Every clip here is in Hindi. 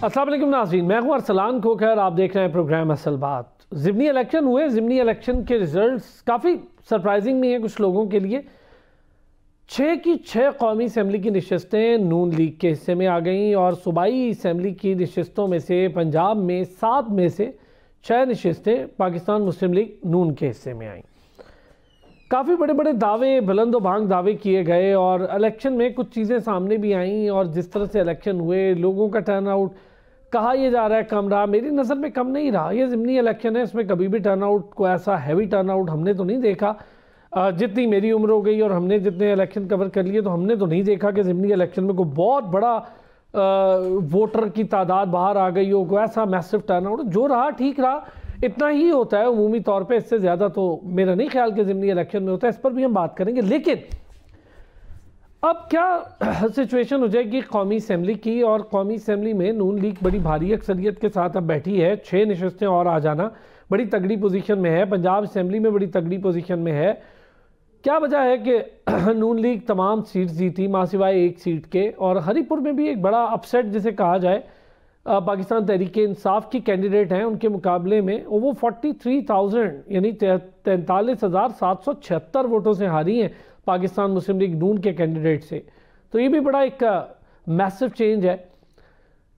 अस्सलाम वालेकुम नाज़रीन, मैं हूं अरसलान खोखर। आप देख रहे हैं प्रोग्राम असल बात। ज़िमनी इलेक्शन हुए। ज़िमनी इलेक्शन के रिजल्ट्स काफ़ी सरप्राइजिंग भी हैं कुछ लोगों के लिए। 6 की 6 कौमी असम्बली की नशस्तें नून लीग के हिस्से में आ गईं और सूबाई असम्बली की नशस्तों में से पंजाब में 7 में से 6 नशस्तें पाकिस्तान मुस्लिम लीग नून के हिस्से में आईं। काफ़ी बड़े बड़े दावे, बुलंद भांग दावे किए गए और इलेक्शन में कुछ चीज़ें सामने भी आईं। और जिस तरह से इलेक्शन हुए, लोगों का टर्नआउट कहा यह जा रहा है कम रहा, मेरी नज़र में कम नहीं रहा। ये ज़िमनी इलेक्शन है, इसमें कभी भी टर्नआउट को ऐसा हैवी टर्नआउट हमने तो नहीं देखा। जितनी मेरी उम्र हो गई और हमने जितने इलेक्शन कवर कर लिए, तो हमने तो नहीं देखा कि ज़िमनी इलेक्शन में कोई बहुत बड़ा वोटर की तादाद बाहर आ गई हो, कोई ऐसा मैसिव टर्नआउट। जो रहा ठीक रहा, इतना ही होता है उमूमी तौर पे। इससे ज़्यादा तो मेरा नहीं ख्याल कि ज़िमनी इलेक्शन में होता है। इस पर भी हम बात करेंगे। लेकिन अब क्या सिचुएशन हो जाएगी कौमी असम्बली की, और कौमी असम्बली में नून लीग बड़ी भारी अक्सरियत के साथ अब बैठी है। 6 नशस्तें और आ जाना, बड़ी तगड़ी पोजीशन में है। पंजाब असम्बली में बड़ी तगड़ी पोजीशन में है। क्या वजह है कि नून लीग तमाम सीट्स जीती मां सिवाय एक सीट के। और हरीपुर में भी एक बड़ा अपसेट जिसे कहा जाए, पाकिस्तान तहरीक इंसाफ की कैंडिडेट हैं, उनके मुकाबले में वो 43,000 यानी 43,776 वोटों से हारी हैं पाकिस्तान मुस्लिम लीग नून के कैंडिडेट से। तो ये भी बड़ा एक मैसिव चेंज है।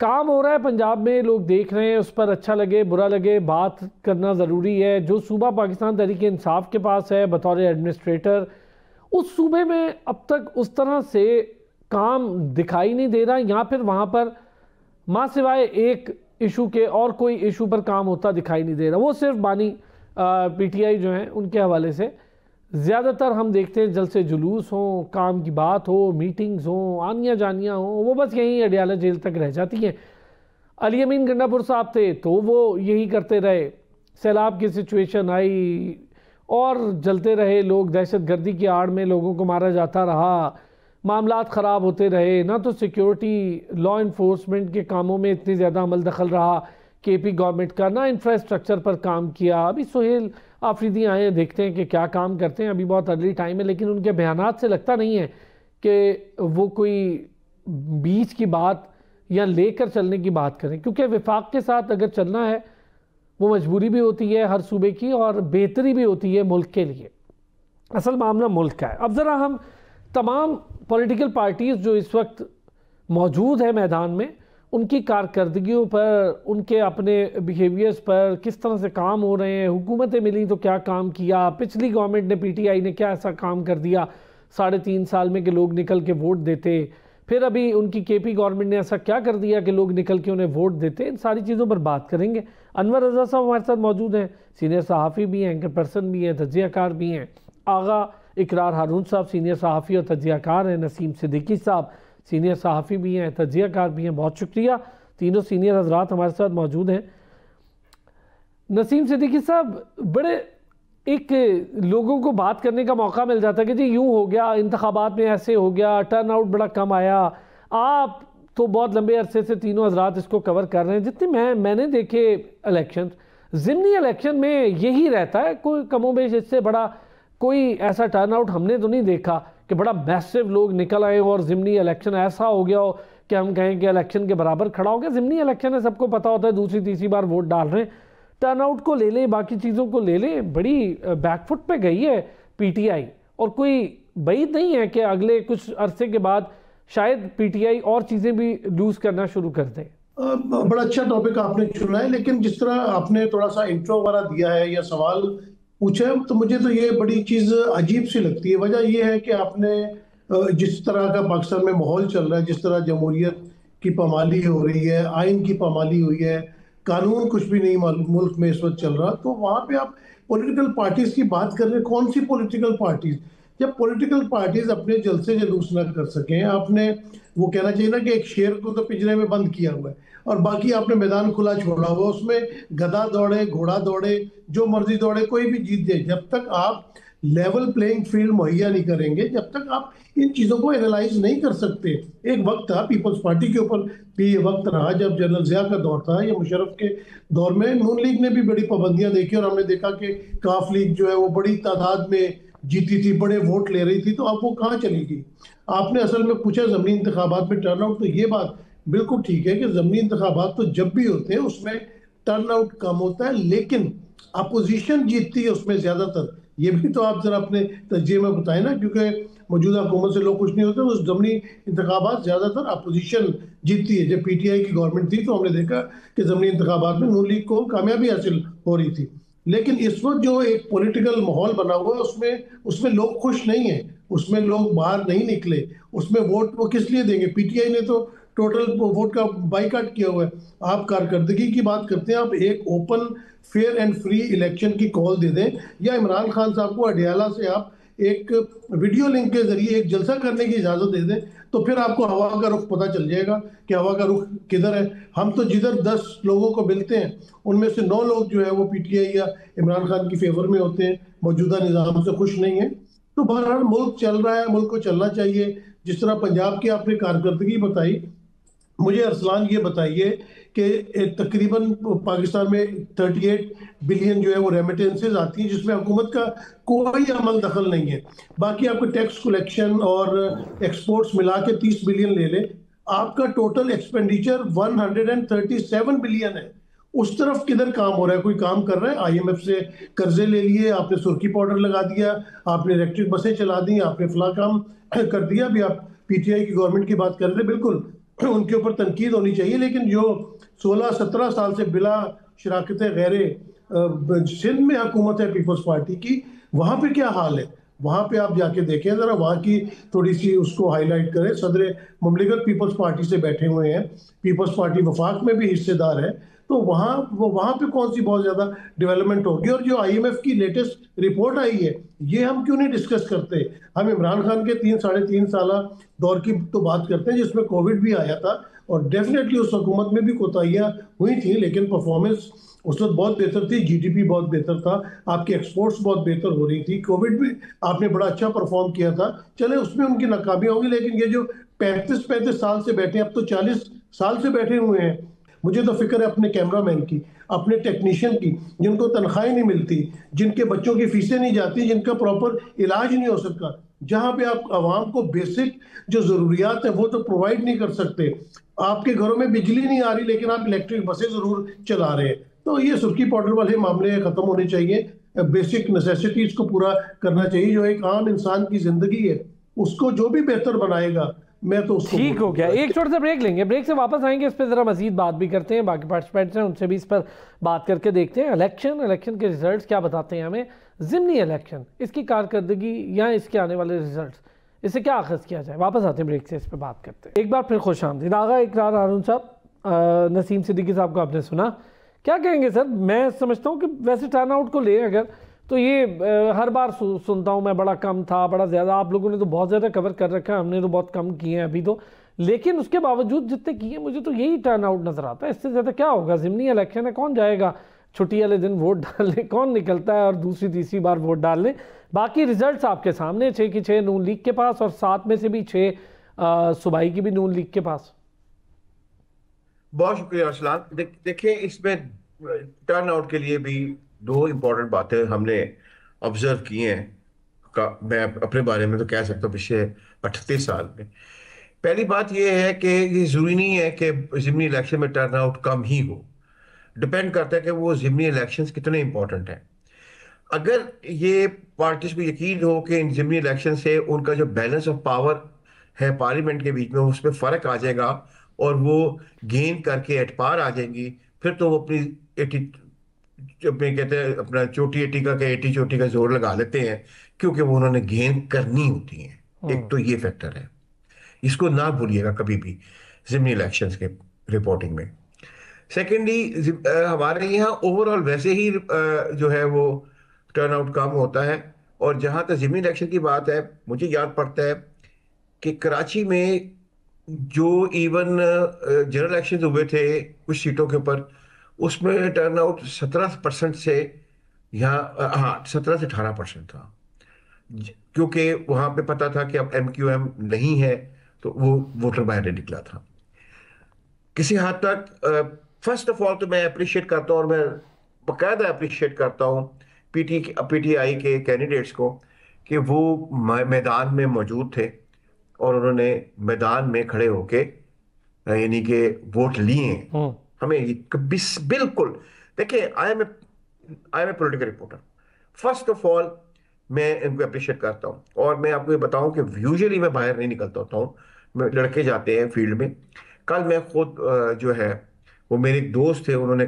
काम हो रहा है पंजाब में, लोग देख रहे हैं। उस पर अच्छा लगे बुरा लगे, बात करना ज़रूरी है। जो सूबा पाकिस्तान तहरीक इंसाफ के पास है बतौर एडमिनिस्ट्रेटर, उस सूबे में अब तक उस तरह से काम दिखाई नहीं दे रहा, या फिर वहाँ पर मां सिवाय एक इशू के और कोई इशू पर काम होता दिखाई नहीं दे रहा। वो सिर्फ बानी पीटीआई जो हैं उनके हवाले से ज़्यादातर हम देखते हैं जलसे जुलूस हों, काम की बात हो, मीटिंग्स हों, आनियाँ जानियाँ हों, वो बस यहीं अडियाला जेल तक रह जाती हैं। अली अमीन गंडापुर साहब थे तो वो यही करते रहे। सैलाब की सिचुएशन आई और जलते रहे लोग, दहशत गर्दी की आड़ में लोगों को मारा जाता रहा, मामलात ख़राब होते रहे। ना तो सिक्योरिटी लॉ इन्फोर्समेंट के कामों में इतनी ज़्यादा अमल दखल रहा केपी गवर्नमेंट का, ना इंफ्रास्ट्रक्चर पर काम किया। अभी सुहेल आफरीदी आए, देखते हैं कि क्या काम करते हैं। अभी बहुत अर्ली टाइम है, लेकिन उनके बयानात से लगता नहीं है कि वो कोई बीच की बात या लेकर चलने की बात करें, क्योंकि विफाक के साथ अगर चलना है वो मजबूरी भी होती है हर सूबे की और बेहतरी भी होती है मुल्क के लिए। असल मामला मुल्क का है। अब ज़रा हम तमाम पॉलिटिकल पार्टीज़ जो इस वक्त मौजूद है मैदान में, उनकी कारकर्दगियों पर, उनके अपने बिहेवियर्स पर, किस तरह से काम हो रहे हैं, हुकूमतें मिली तो क्या काम किया, पिछली गवर्नमेंट ने पीटीआई ने क्या ऐसा काम कर दिया 3.5 साल में कि लोग निकल के वोट देते, फिर अभी उनकी केपी गवर्नमेंट ने ऐसा क्या कर दिया कि लोग निकल के उन्हें वोट देते। इन सारी चीज़ों पर बात करेंगे। अनवर रज़ा साहब हमारे साथ मौजूद हैं, सीनियर सहाफ़ी भी हैं, एंकर पर्सन भी हैं, तज्ज़ियाकार भी हैं। आगा इकरार हारून साहब सीनियर सहाफ़ी और तज्ज़ियाकार हैं। नसीम सिद्दीकी साहब सीनियर सहाफ़ी भी हैं, तज्ज़ियाकार भी हैं। बहुत शुक्रिया, तीनों सीनियर हजरात हमारे साथ मौजूद हैं। नसीम सिद्दीकी साहब, बड़े एक लोगों को बात करने का मौका मिल जाता है कि जी यूँ हो गया, इंतखाबात में ऐसे हो गया, टर्नआउट बड़ा कम आया। आप तो बहुत लंबे अरसे से तीनों हजरात इसको कवर कर रहे हैं। जितने मैंने देखे इलेक्शन, ज़िमनी इलेक्शन में यही रहता है, कोई कमोबेश इससे बड़ा कोई ऐसा टर्नआउट हमने तो नहीं देखा कि बड़ा मैसिव लोग निकल आए और ज़िमनी इलेक्शन ऐसा हो गया हो कि हम कहें कि इलेक्शन के बराबर खड़ा हो गया। ज़िमनी इलेक्शन है, सबको पता होता है, दूसरी तीसरी बार वोट डाल रहे हैं। टर्नआउट को ले लें, बाकी चीज़ों को ले लें, बड़ी बैकफुट पे गई है पीटीआई। और कोई बैद नहीं है कि अगले कुछ अरसे के बाद शायद पीटीआई और चीज़ें भी लूज़ करना शुरू कर दें। बड़ा अच्छा टॉपिक आपने चुना है, लेकिन जिस तरह आपने थोड़ा सा इंट्रो वगैरह दिया है या सवाल पूछा है, तो मुझे तो ये बड़ी चीज़ अजीब सी लगती है। वजह ये है कि आपने जिस तरह का पाकिस्तान में माहौल चल रहा है, जिस तरह जमहूरियत की पामाली हो रही है, आइन की पामाली हुई है, कानून कुछ भी नहीं मुल्क में इस वक्त चल रहा, तो वहाँ पे आप पॉलिटिकल पार्टीज की बात कर रहे हैं। कौन सी पॉलिटिकल पार्टीज? जब पॉलिटिकल पार्टीज अपने जलसे जुलूस न कर सकें, आपने वो कहना चाहिए ना कि एक शेर को तो पिंजरे में बंद किया हुआ है और बाकी आपने मैदान खुला छोड़ा हुआ, उसमें गधा दौड़े, घोड़ा दौड़े, जो मर्जी दौड़े, कोई भी जीत जाए। जब तक आप लेवल प्लेइंग फील्ड मुहैया नहीं करेंगे, जब तक आप इन चीज़ों को एनालाइज नहीं कर सकते। एक वक्त था पीपल्स पार्टी के ऊपर भी, ये वक्त रहा जब जनरल ज़िया का दौर था या मुशर्रफ के दौर में नून लीग ने भी बड़ी पाबंदियां देखी और हमने देखा कि काफ लीग जो है वो बड़ी तादाद में जीती थी, बड़े वोट ले रही थी। तो अब वो कहाँ चली गई? आपने असल में पूछा ज़मीनी इंतखाबात में टर्नआउट, तो ये बात बिल्कुल ठीक है कि ज़मीनी इंतखाबात तो जब भी होते हैं उसमें टर्न आउट कम होता है, लेकिन अपोजिशन जीतती है उसमें ज़्यादातर। ये भी तो आप ज़रा अपने तज्जिए में बताएं ना, क्योंकि मौजूदा हुकूमत से लोग खुश नहीं होते, उस ज़मीनी इंतखाबात ज़्यादातर अपोजिशन जीतती है। जब पीटीआई की गवर्नमेंट थी तो हमने देखा कि ज़मीनी इंतखाबात में नून लीग को कामयाबी हासिल हो रही थी। लेकिन इस वक्त जो एक पॉलिटिकल माहौल बना हुआ है उसमें उसमें लोग खुश नहीं है, उसमें लोग बाहर नहीं निकले। उसमें वोट वो किस लिए देंगे? पीटीआई ने तो टोटल वोट का बाइकाट किया हुआ है। आप कारकर्दगी की बात करते हैं, आप एक open fair and free election की कॉल दे दें, या इमरान खान साहब को अडियाला से आप एक वीडियो लिंक के जरिए एक जलसा करने की इजाजत दे दें, तो फिर आपको हवा का रुख पता चल जाएगा कि हवा का रुख किधर है। हम तो जिधर 10 लोगों को मिलते हैं उनमें से 9 लोग जो है वो पीटीआई या इमरान खान की फेवर में होते हैं, मौजूदा निज़ाम से खुश नहीं है। तो बहरहाल मुल्क चल रहा है, मुल्क को चलना चाहिए। जिस तरह पंजाब की आपने कारकर्दगी बताई, मुझे अरसलान ये बताइए कि तकरीबन पाकिस्तान में 38 बिलियन जो है वो रेमिटेंसेज आती हैं, जिसमें हुकूमत का कोई अमल दखल नहीं है। बाकी आपको टैक्स कलेक्शन और एक्सपोर्ट्स मिला के 30 बिलियन ले ले, आपका टोटल एक्सपेंडिचर 137 बिलियन है। उस तरफ किधर काम हो रहा है? कोई काम कर रहा है? आईएमएफ से कर्जे ले लिए, आपने सुर्खी पाउडर लगा दिया, आपने इलेक्ट्रिक बसें चला दी, आपने फला काम कर दिया। अभी आप पीटीआई की गवर्नमेंट की बात कर रहे थे, बिल्कुल उनके ऊपर तनकीद होनी चाहिए, लेकिन जो 16-17 साल से बिला शराकत गैरे सिंध में हुकूमत है पीपल्स पार्टी की, वहाँ पे क्या हाल है? वहाँ पे आप जाके देखें ज़रा, वहाँ की थोड़ी सी उसको हाईलाइट करें। सदर ममलिकत पीपल्स पार्टी से बैठे हुए हैं, पीपल्स पार्टी वफाक में भी हिस्सेदार है, तो वहाँ पे कौन सी बहुत ज़्यादा डेवलपमेंट होगी? और जो आईएमएफ की लेटेस्ट रिपोर्ट आई है, ये हम क्यों नहीं डिस्कस करते? हम इमरान खान के 3 साढ़े 3 साल दौर की तो बात करते हैं जिसमें कोविड भी आया था, और डेफिनेटली उस हुकूमत में भी कोताहियाँ हुई थी, लेकिन परफॉर्मेंस उस वक्त बहुत बेहतर थी, जीडीपी बहुत बेहतर था, आपकी एक्सपोर्ट्स बहुत बेहतर हो रही थी, कोविड में आपने बड़ा अच्छा परफॉर्म किया था। चले उसमें उनकी नाकामियाँ होंगी, लेकिन ये जो 35-35 साल से बैठे, अब तो 40 साल से बैठे हुए हैं। मुझे तो फिक्र है अपने कैमरामैन की, अपने टेक्नीशियन की, जिनको तनख्वाहें नहीं मिलती, जिनके बच्चों की फीसें नहीं जाती, जिनका प्रॉपर इलाज नहीं हो सकता, जहां पे आप आवाम को बेसिक जो जरूरियात है वो तो प्रोवाइड नहीं कर सकते। आपके घरों में बिजली नहीं आ रही, लेकिन आप इलेक्ट्रिक बसें जरूर चला रहे हैं। तो ये सुर्खी पाउडर वाले मामले खत्म होने चाहिए। बेसिक नेसेसिटीज को पूरा करना चाहिए। जो एक आम इंसान की जिंदगी है उसको जो भी बेहतर बनाएगा, मैं तो उसको ठीक हो गया। एक छोटा सा ब्रेक लेंगे, ब्रेक से वापस आएंगे, इस पर ज़रा मजीद बात भी करते हैं। बाकी पार्टिसिपेंट्स हैं उनसे भी इस पर बात करके देखते हैं। इलेक्शन के रिजल्ट्स क्या बताते हैं हमें, ज़िमनी इलेक्शन, इसकी कारकर्दगी या इसके आने वाले रिजल्ट्स, इससे क्या आगाज़ किया जाए। वापस आते हैं ब्रेक से, इस पर बात करते हैं। एक बार फिर खुश आमदीद। आगा इकरार हारून साहब, नसीम सिद्दीकी साहब को आपने सुना, क्या कहेंगे सर? मैं समझता हूँ कि वैसे टर्न आउट को ले अगर, तो ये हर बार सुनता हूँ मैं, बड़ा कम था, बड़ा ज़्यादा। आप लोगों ने तो बहुत ज़्यादा कवर कर रखा है, हमने तो बहुत कम किए हैं अभी तो, लेकिन उसके बावजूद जितने किए मुझे तो यही टर्न आउट नज़र आता है। इससे ज़्यादा क्या होगा? ज़िमनी इलेक्शन है, कौन जाएगा छुट्टी वाले दिन वोट डालने? कौन निकलता है और दूसरी तीसरी बार वोट डालने? बाकी रिजल्ट्स आपके सामने, 6 की 6 नून लीग के पास, और 7 में से भी 6 सूबाई की भी नून लीग के पास। बहुत शुक्रिया अरसलान। देखिए, इसमें टर्न आउट के लिए भी दो इम्पोर्टेंट बातें हमने ऑब्जर्व की हैं। मैं अपने बारे में तो कह सकता हूँ पिछले 38 साल में। पहली बात यह है कि ये ज़रूरी नहीं है कि ज़िमनी इलेक्शन में टर्न आउट कम ही हो। डिपेंड करता है कि वो ज़िमनी इलेक्शंस कितने इंपॉर्टेंट हैं। अगर ये पार्टीज को यकीन हो कि इन ज़िमनी इलेक्शन से उनका जो बैलेंस ऑफ पावर है पार्लियामेंट के बीच में, उसमें फ़र्क आ जाएगा और वो गेन करके एटपार आ जाएंगी, फिर तो वो अपनी एटी, अपने कहते हैं अपना चोटी एटी का, क्या एटी चोटी का जोर लगा लेते हैं, क्योंकि वो उन्होंने गेन करनी होती है। एक तो ये फैक्टर है, इसको ना भूलिएगा कभी भी ज़िमनी इलेक्शंस के रिपोर्टिंग में। सेकेंडली, हमारे यहाँ ओवरऑल वैसे ही जो है वो टर्नआउट कम होता है। और जहाँ तक ज़िमनी इलेक्शन की बात है, मुझे याद पड़ता है कि कराची में जो इवन जनरल इलेक्शन हुए थे कुछ सीटों के ऊपर, उसमें टर्नआउट 17% से यहाँ, हाँ, 17 से 18% था। क्योंकि वहाँ पे पता था कि अब MQM नहीं है, तो वो वोटर बाहर निकला था किसी हद तक। फर्स्ट ऑफ ऑल तो मैं अप्रिशिएट करता हूँ, और मैं बाकायदा अप्रिशिएट करता हूँ PTI के कैंडिडेट्स को, कि वो मैदान में मौजूद थे और उन्होंने मैदान में खड़े होके यानी कि वोट लिए हम्म। हमें बिल्कुल। देखिए, I am a political reporter. First of all मैं इनको अप्रिशिएट करता हूँ, और मैं आपको ये बताऊं कि यूजुअली मैं बाहर नहीं निकलता होता हूँ, लड़के जाते हैं फील्ड में। कल मैं खुद जो है, वो मेरे एक दोस्त थे, उन्होंने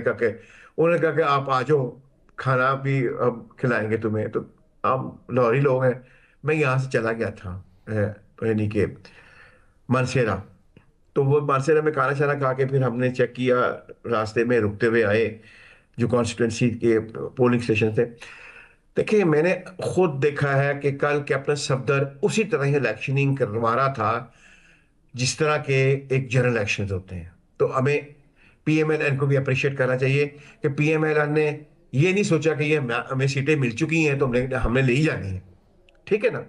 कहा कि आप आ जाओ, खाना भी हम खिलाएंगे तुम्हें। तो हम लाहौरी लोग हैं। मैं यहाँ से चला गया था यानी कि मानसेरा। तो वो मानसेरा में खाना शाना खा के फिर हमने चेक किया, रास्ते में रुकते हुए आए जो कॉन्स्टिट्यूंसी के पोलिंग स्टेशन थे। देखिए, मैंने खुद देखा है कि कल कैप्टन सफदर उसी तरह ही इलेक्शनिंग करवा रहा था जिस तरह के एक जनरल इलेक्शन होते हैं। तो हमें पीएमएलएन को भी अप्रिशिएट करना चाहिए कि पीएमएलएन ने ये नहीं सोचा कि ये हमें सीटें मिल चुकी हैं तो हमने हमने ले ही जानी है। ठीक है ना?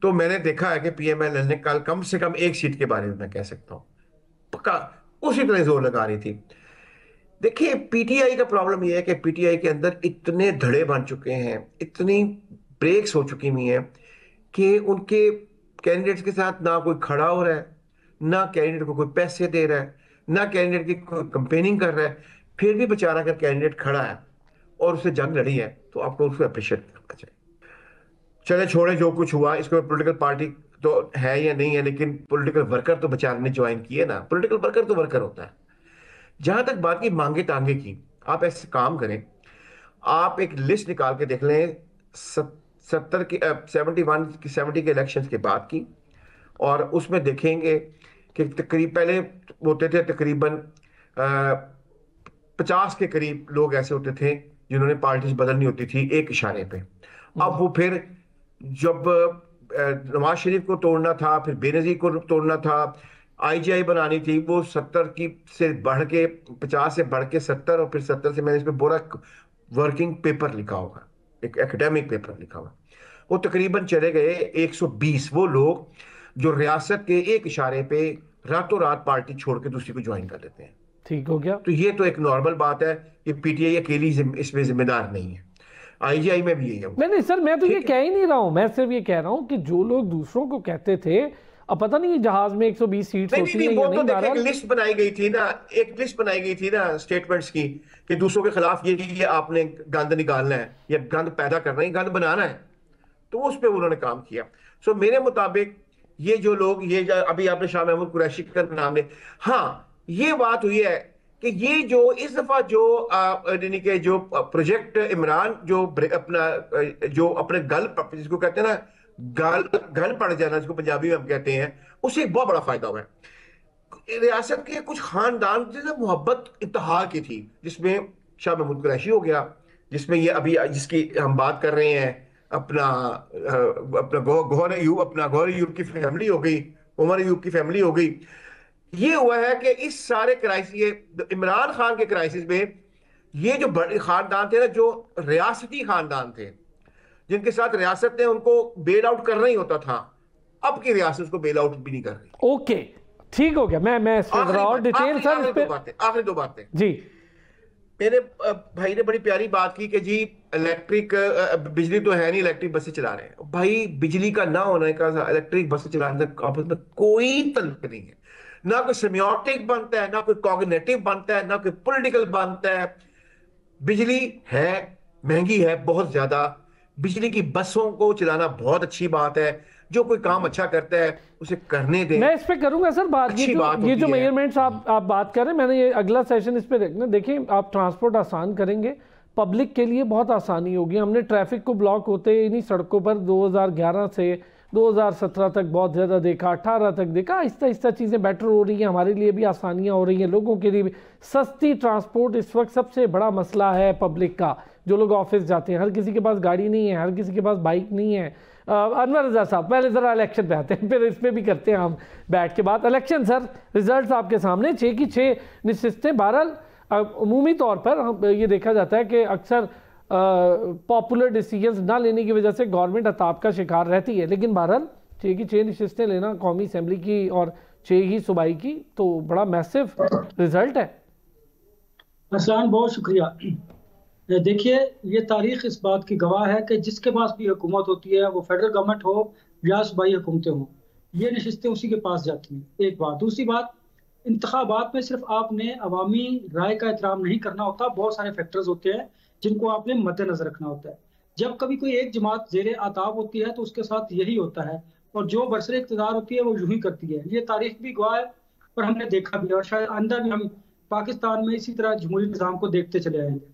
तो मैंने देखा है कि पीएमएलएन ने कल कम से कम एक सीट के बारे में मैं कह सकता हूँ पक्का उसी तरह जोर लगा रही थी। देखिए, पीटीआई का प्रॉब्लम यह है कि पीटीआई के अंदर इतने धड़े बन चुके हैं, इतनी ब्रेक्स हो चुकी हुई हैं कि उनके कैंडिडेट्स के साथ ना कोई खड़ा हो रहा है, ना कैंडिडेट को कोई पैसे दे रहा है, ना कैंडिडेट की कोई कंपेनिंग कर रहा है। फिर भी बेचारा अगर कैंडिडेट खड़ा है और उससे जंग लड़ी है तो आपको उसको अप्रिशिएट करना चाहिए। चले छोड़े जो कुछ हुआ, इसको पॉलिटिकल पार्टी तो है या नहीं है, लेकिन पॉलिटिकल वर्कर तो बेचारे ने ज्वाइन किए ना। पॉलिटिकल वर्कर तो वर्कर होता है। जहां तक बात की मांगे तांगे की, आप ऐसे काम करें, आप एक लिस्ट निकाल के देख लें 70 की 71 की 70 के इलेक्शंस के बाद की, और उसमें देखेंगे कि तकरीब पहले होते थे तकरीबन 50 के करीब लोग ऐसे होते थे जिन्होंने पार्टीज बदलनी होती थी एक इशारे पे। अब वो फिर जब नवाज शरीफ को तोड़ना था, फिर बेनजीर को तोड़ना था, आईजीआई बनानी थी, वो 70 की से बढ़ के 50 से बढ़ के 70, और फिर 70 से मैंने इसमें पूरा वर्किंग पेपर लिखा होगा, एक एकेडमिक पेपर लिखा हुआ। वो तकरीबन चले गए 120 वो लोग जो रियासत के एक इशारे पे रातों रात पार्टी छोड़ के दूसरी को ज्वाइन कर लेते हैं। ठीक हो गया। तो ये तो एक नॉर्मल बात है कि पीटीआई अकेली इसमें जिम्मेदार नहीं है, आईजीआई में भी यही है। नहीं सर, मैं तो ये ठीक है। कह ही नहीं रहा हूं, मैं सिर्फ ये कह रहा हूं कि जो लोग दूसरों को कहते थे, अब पता नहीं ये जहाज में 120 सीट्स नहीं होती नहीं हैं नहीं, या वो तो नहीं। देखिए एक बहरहाल लिस्ट बनाई गई थी ना, एक लिस्ट बनाई गई थी ना स्टेटमेंट्स की कि दूसरों के खिलाफ ये आपने गंद निकालना है या गंद पैदा करना है, गंद बनाना है। तो उस पर उन्होंने काम किया। सो मेरे मुताबिक ये जो लोग अभी आपने शाह महमूद कुरैशी का नाम ले, हाँ ये बात हुई है कि ये जो इस दफा जो यानी कि जो प्रोजेक्ट इमरान जो जो अपने गल जिसको कहते हैं ना, गल गल पड़ जाना जिसको पंजाबी में हम कहते हैं, उससे एक बहुत बड़ा फायदा हुआ है। रियासत के कुछ खानदान से मोहब्बत इंतहा की थी, जिसमें शाह महमूद कुरैशी हो गया, जिसमें ये अभी जिसकी हम बात कर रहे हैं अपना अपना गौहर अयूब की फैमिली हो गई, उमर अयूब की फैमिली हो गई। ये हुआ है कि इस सारे क्राइसिस, ये इमरान खान के क्राइसिस में ये जो बड़े खानदान थे ना, जो रियासती खानदान थे जिनके साथ रियासत ने उनको बेल आउट करना ही होता था, अब की रियासत उसको बेल आउट भी नहीं कर रही। ओके, ठीक हो गया। मैं इस पर और डिटेल सर, इस पे आखिरी दो बातें जी। मेरे भाई ने बड़ी प्यारी बात की कि जी इलेक्ट्रिक बिजली तो है नहीं, इलेक्ट्रिक बसें चला रहे हैं। भाई, बिजली का ना होने का इलेक्ट्रिक बसें चलाने का आपस में कोई तल्लुक नहीं है। ना कोई सेमियोटिक बनता है, ना कोई कॉग्निटिव बनता है, ना कोई पॉलिटिकल बनता है। बिजली है, महंगी है बहुत ज्यादा। बिजली की बसों को चलाना बहुत अच्छी बात है। जो कोई काम अच्छा करता है उसे करने दें। मैं इस पे करूंगा सर बात। अच्छी बात ये जो होती है। मेजरमेंट्स आप बात कर रहे हैं, मैंने ये अगला सेशन इस पे देखना। देखिए, आप ट्रांसपोर्ट आसान करेंगे, पब्लिक के लिए बहुत आसानी होगी। हमने ट्रैफिक को ब्लॉक होते इन्हीं सड़कों पर 2011 से 2017 तक बहुत ज़्यादा देखा, 18 तक देखा। आहिस्ता आहिस्ता चीज़ें बेटर हो रही हैं, हमारे लिए भी आसानियाँ हो रही हैं, लोगों के लिए भी। सस्ती ट्रांसपोर्ट इस वक्त सबसे बड़ा मसला है पब्लिक का। जो लोग ऑफिस जाते हैं, हर किसी के पास गाड़ी नहीं है, हर किसी के पास बाइक नहीं है। अनवर रजा साहब, पहले ज़रा इलेक्शन पे आते हैं, फिर इस पर भी करते हैं हम बैठ के बात। इलेक्शन सर, रिजल्ट आपके सामने, 6 की 6 नशिस्तें। बहरहाल अमूमी तौर पर हम ये देखा जाता है कि अक्सर पॉपुलर डिसीजंस ना लेने की वजह से गवर्नमेंट अताब का शिकार रहती है। लेकिन बहरहाल 6 की 6 नशिस्तें लेना कौमी असम्बली की और 6 ही सूबाई की, तो बड़ा मैसिव रिजल्ट है। अरसलान, बहुत शुक्रिया। देखिए, ये तारीख इस बात की गवाह है कि जिसके पास भी हुकूमत होती है, वो फेडरल गवर्नमेंट हो या सूबाई हुकूमतें हों, ये नशिस्तें उसी के पास जाती हैं। एक बात। दूसरी बात, इंतखाबात में सिर्फ आपने अवामी राय का एहतराम नहीं करना होता, बहुत सारे फैक्टर्स होते हैं जिनको आपने मद्देनजर रखना होता है। जब कभी कोई एक जमात जेरे आताब होती है तो उसके साथ यही होता है, और जो बरसरे इक़्तिदार होती है वो यूं ही करती है। ये तारीख भी गवाह है और हमने देखा भी, और शायद आइंदा भी हम पाकिस्तान में इसी तरह जमहूरी निज़ाम को देखते चले आएंगे।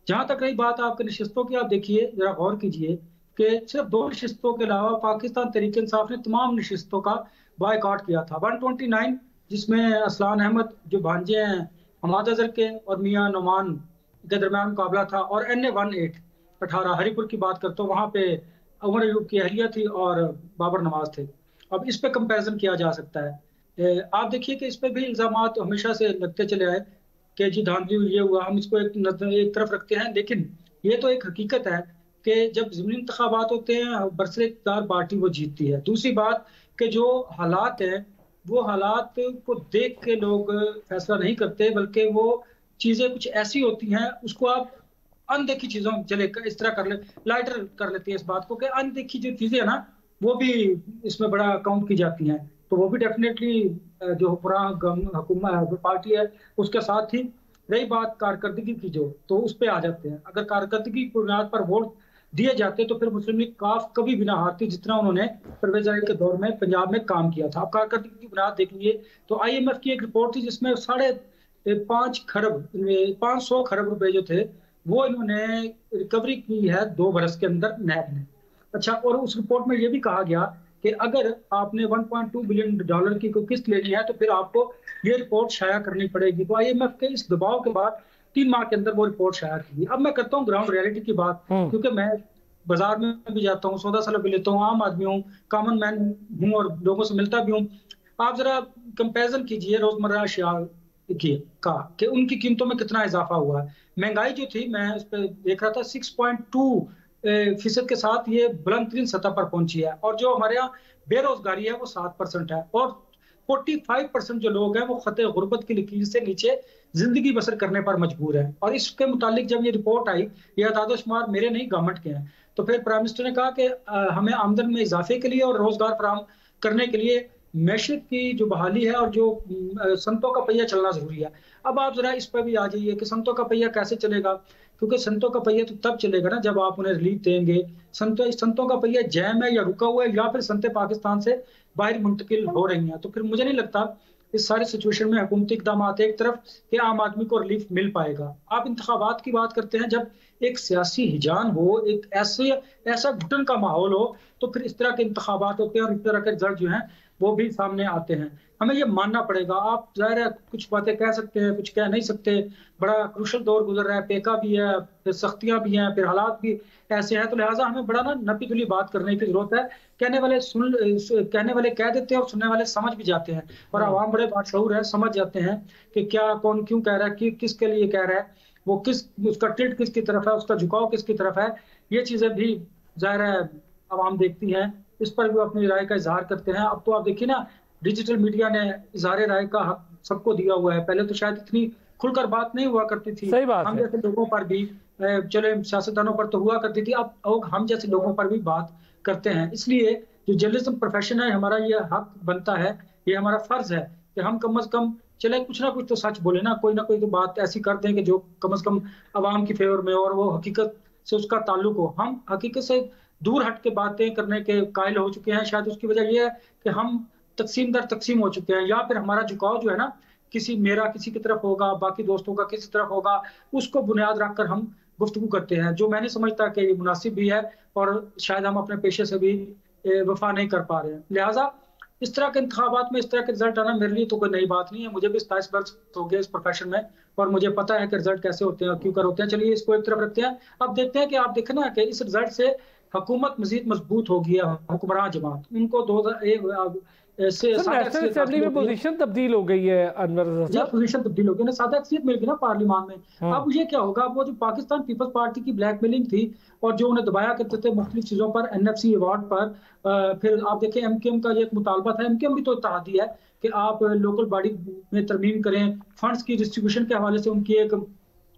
जहां तक रही बात आपके नशिस्तों की, आप देखिए जरा गौर कीजिए कि सिर्फ 2 नशिस्तों के अलावा पाकिस्तान तहरीक इंसाफ ने तमाम नशिस्तों का बायकॉट किया था। 129 जिसमें असलान अहमद जो भांजे हैं हमाद अजहर के और मियां नुमान के दरमियान मुकाबला था, और NA 18 हरीपुर की बात करता हूँ, वहाँ पे उमर अयूब की अहलिया थी और बाबर नवाज थे। अब इस पे कंपैरिजन किया जा सकता है। आप देखिए कि इस पे भी इल्जामात हमेशा से लगते चले आए कि जी धांधली हुई, ये हुआ, हम इसको एक तरफ रखते हैं। लेकिन ये तो एक हकीकत है कि जब ज़मीनी इंतखाबात होते हैं बरसरे इक़्तिदार पार्टी वो जीतती है। दूसरी बात कि जो हालात हैं वो हालात को देख के लोग फैसला नहीं करते, बल्कि वो चीज़ें कुछ ऐसी होती हैं उसको आप अनदेखी चीज़ों चले इस तरह कर ले, लाइटर कर लेती है इस बात को कि अनदेखी जो चीज़ें है ना वो भी इसमें बड़ा काउंट की जाती हैं। तो वो भी डेफिनेटली जो हुकूमत पार्टी है उसके साथ ही। रही बात कारकर्दगी की जो, तो उस पर आ जाते हैं। अगर कारकर्दगी की बुनियाद पर वोट दिए जाते तो फिर मुस्लिम लीग काफ कभी भी ना हारती, जितना उन्होंने परवेज इलाही के दौर में पंजाब में काम किया था। अब कारकर्दगी की बुनियाद देख लीजिए तो IMF की एक रिपोर्ट थी जिसमें 500 खरब रुपए जो थे वो इन्होंने रिकवरी की है 2 बरस के अंदर नैब ने। अच्छा, और उस रिपोर्ट में ये भी कहा गया कि अगर आपने $1.2 बिलियन की कोई किस्त लेनी है तो फिर आपको ये रिपोर्ट शाया करनी पड़ेगी। तो IMF के इस दबाव के बाद 3 माह के अंदर वो रिपोर्ट शाया की। अब मैं करता हूँ ग्राउंड रियलिटी की बात, क्योंकि मैं बाजार में भी जाता हूँ, सौदा सलब भी लेता हूँ, आम आदमी हूँ, कॉमन मैन हूँ और लोगों से मिलता भी हूँ। आप जरा कंपेरिजन कीजिए रोजमर्रा अशिया कि उनकी कीमतों में कितना इजाफा हुआ है। महंगाई जो थी, मैं उस पर देख रहा था, 6.2% के साथ ये बुलंद तरीन सतह पर पहुंची है। और जो हमारे यहाँ बेरोजगारी है वो 7% है, और 45% जो लोग हैं वो खतरे गुर्बत की लकीर से नीचे जिंदगी बसर करने पर मजबूर है। और इसके मुतालिक जब ये रिपोर्ट आई, ये अदाद-ओ-शुमार मेरे नहीं गवर्नमेंट के हैं, तो फिर प्राइम मिनिस्टर ने कहा कि हमें आमदन में इजाफे के लिए और रोजगार फराहम करने के लिए मैशत की जो बहाली है और जो संतों का पहिया चलना जरूरी है। अब आप जरा इस पर भी आ जाइए कि संतों का पहिया कैसे चलेगा, क्योंकि संतों का पहिया तो तब चलेगा ना जब आप उन्हें रिलीफ देंगे। संतों का पहिया जैम है या रुका हुआ है, या फिर संतें पाकिस्तान से बाहर मुंतकिल हो रही हैं। तो फिर मुझे नहीं लगता इस सारी सिचुएशन में हुकूमती इक़दाम एक तरफ कि आम आदमी को रिलीफ मिल पाएगा। आप इंतखाबात की बात करते हैं, जब एक सियासी हिजान हो, एक ऐसा घुटन का माहौल हो, तो फिर इस तरह के इंतखाबात होते हैं और इस तरह के रिजल्ट जो हैं वो भी सामने आते हैं। हमें ये मानना पड़ेगा। आप जाहिर है कुछ बातें कह सकते हैं, कुछ कह नहीं सकते, बड़ा क्रूशल दौर गुजर रहा है, पेका भी है, फिर सख्तियां भी हैं, फिर हालात भी ऐसे हैं, तो लिहाजा हमें बड़ा ना नपी तुली बात करने की जरूरत है। कहने वाले कह देते हैं और सुनने वाले समझ भी जाते हैं, और आवाम बड़े बाशऊर है, समझ जाते हैं कि क्या कौन क्यों कह रहा है, किसके लिए कह रहा है, वो उसका टिल्ट किसकी तरफ है, उसका झुकाव किसकी तरफ है। ये चीजें भी जाहिर है आवाम देखती है, इस पर भी अपनी राय का इजहार करते हैं। अब तो आप देखिए ना, डिजिटल मीडिया ने इजहार राय का हक सबको दिया हुआ है। पहले तो शायद इतनी खुलकर बात नहीं हुआ करती थी, हम जैसे लोगों पर भी, चले सियासतदानों पर तो हुआ करती थी, अब हम जैसे लोगों पर भी बात करते हैं। इसलिए जो जर्नलिज्म प्रोफेशन है, हमारा ये हक बनता है, ये हमारा फर्ज है कि हम कम अज कम चले कुछ ना कुछ तो सच बोले ना, कोई तो बात ऐसी कर दें कि जो कम अज कम आवाम की फेवर में और वो हकीकत से उसका ताल्लुक हो। हम हकीकत से दूर हट के बातें करने के कायल हो चुके हैं। शायद उसकी वजह यह है कि हम तकसीम दर तकसीम हो चुके हैं, या फिर हमारा झुकाव जो है ना मेरा किसी की तरफ होगा, बाकी दोस्तों का किसी तरफ होगा, उसको बुनियाद रखकर हम गुफ्तगू करते हैं, जो मैं नहीं समझता कि ये मुनासिब भी है, और शायद हम अपने पेशे से भी वफा नहीं कर पा रहे हैं। लिहाजा इस तरह के इंतखाबात में इस तरह के रिजल्ट आना मेरे लिए तो कोई नई बात नहीं है। मुझे भी 27 वर्ष हो गए इस प्रोफेशन में, और मुझे पता है कि रिजल्ट कैसे होते हैं और क्यों कर होते हैं। चलिए इसको एक तरफ रखते हैं। अब देखते हैं कि आप देखें ना कि इस रिजल्ट से हुकूमत मजीद मजबूत होगी है, हुक्मरान जमात, उनको 2001 से नेशनल असेंबली में पोजीशन तब्दील हो गई है, अनवर पोजीशन तब्दील हो गई ना, सादा अक्सियत मिल गई ना पार्लियामान में। अब ये क्या होगा, वो जो पाकिस्तान पीपल्स पार्टी की ब्लैकमेलिंग थी और जो उन्हें दबाया करते थे मुख्तलिफ चीजों पर, NFC अवार्ड पर, फिर आप देखें MKM का ये एक मुतालबा था, MKM भी तो इत्तेहादी है कि आप लोकल बॉडी में तरमीम करें, फंड्स की डिस्ट्रीब्यूशन के हवाले से उनकी एक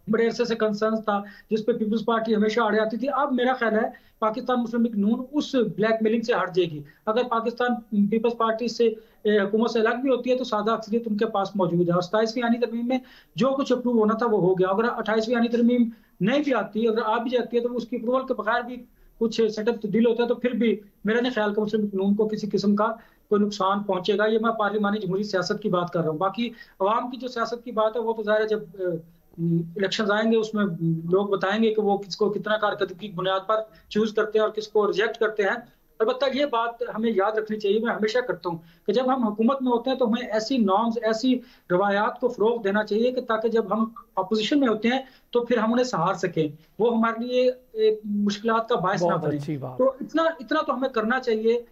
बड़े अरसे से कंसर्न था, जिस पे पीपल्स पार्टी हमेशा आड़े आती थी। अब मेरा ख्याल है पाकिस्तान मुस्लिम लीग नून उस ब्लैकमेलिंग से हट जाएगी। अगर पाकिस्तान पीपल्स पार्टी से हुकूमत से अलग भी होती है तो सादा अक्सरियत उनके पास मौजूद है। और 27वीं आनी तरमीम में जो कुछ अप्रूव होना था वो हो गया। अगर 28वीं आनी तरमीम नहीं भी आती, अगर आ भी जाती है तो उसकी अप्रूवल के बगैर भी कुछ सेटअप तब्दील होता है तो फिर भी मेरा नहीं ख्याल कि मुस्लिम लीग नून को किसी किस्म का कोई नुकसान पहुंचेगा। ये मैं पार्लिमानी जमहूरी सियासत की बात कर रहा हूँ। बाकी अवाम की जो सियासत की बात है वो तो ज़ाहिर है जब इलेक्शन आएंगे उसमें लोग बताएंगे कि वो किसको कितना कारकर्दगी की बुनियाद पर चूज करते हैं और किसको रिजेक्ट करते हैं। अलबत्ता ये बात हमें याद रखनी चाहिए, मैं हमेशा करता हूँ कि जब हम हुकूमत में होते हैं तो हमें ऐसी नॉर्म्स, ऐसी रवायात को फरोग देना चाहिए कि ताकि जब हम अपोजिशन में होते हैं तो फिर हम उन्हें सहार सकें, वो हमारे लिए मुश्किलात का बायस ना बने। तो इतना तो हमें करना चाहिए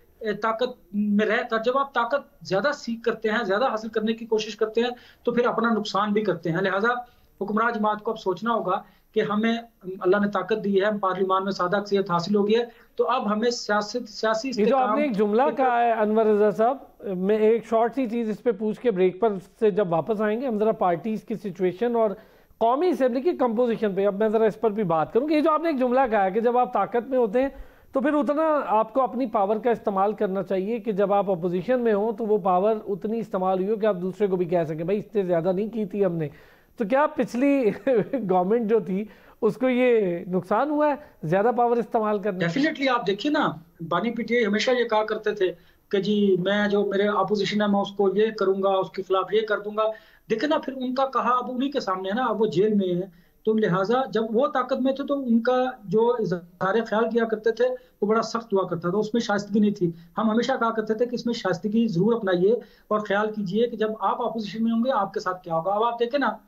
ताकत में रहकर। जब आप ताकत ज्यादा सीख करते हैं, ज्यादा हासिल करने की कोशिश करते हैं तो फिर अपना नुकसान भी करते हैं। लिहाजा हुक्मरान जमात को अब सोचना होगा कि हमें अल्लाह ने ताकत दी है, पार्लियामान में सादा अक्सरियत हासिल हो गई है, तो अब हमें सियासी ये जो आपने एक जुमला कहा है अनवर रजा साहब, मैं एक शॉर्ट सी चीज़ इस पे पूछ के ब्रेक पर से जब वापस आएंगे हम ज़रा पार्टीज की सिचुएशन और कौमी असेंबली की कंपोजिशन पे अब मैं ज़रा इस पर भी बात करूँ। ये जो आपने एक जुमला कहा है कि जब आप ताकत में होते हैं तो फिर उतना आपको अपनी पावर का इस्तेमाल करना चाहिए कि जब आप अपोजिशन में हो तो वो पावर उतनी इस्तेमाल हुई हो कि आप दूसरे को भी कह सकें भाई इससे ज़्यादा नहीं की थी हमने। तो क्या पिछली गवर्नमेंट जो थी उसको ये नुकसान हुआ है ज्यादा पावर इस्तेमाल करने? डेफिनेटली आप देखिए ना, बानी पीटीआई हमेशा ये कहा करते थे कि जी मैं जो मेरे अपोजिशन है मैं उसको ये करूंगा, उसके खिलाफ ये कर दूंगा। देखिए ना, फिर उनका कहा अब उन्हीं के सामने है ना, अब वो जेल में है। तो लिहाजा जब वो ताकत में थे तो उनका जो इज़हार ख्याल किया करते थे वो बड़ा सख्त हुआ करता था, उसमें शाइस्तगी नहीं थी। हम हमेशा कहा करते थे कि इसमें शाइस्तगी जरूर अपनाइए और ख्याल कीजिए कि जब आप अपोजिशन में होंगे आपके साथ क्या होगा। अब आप देखें ना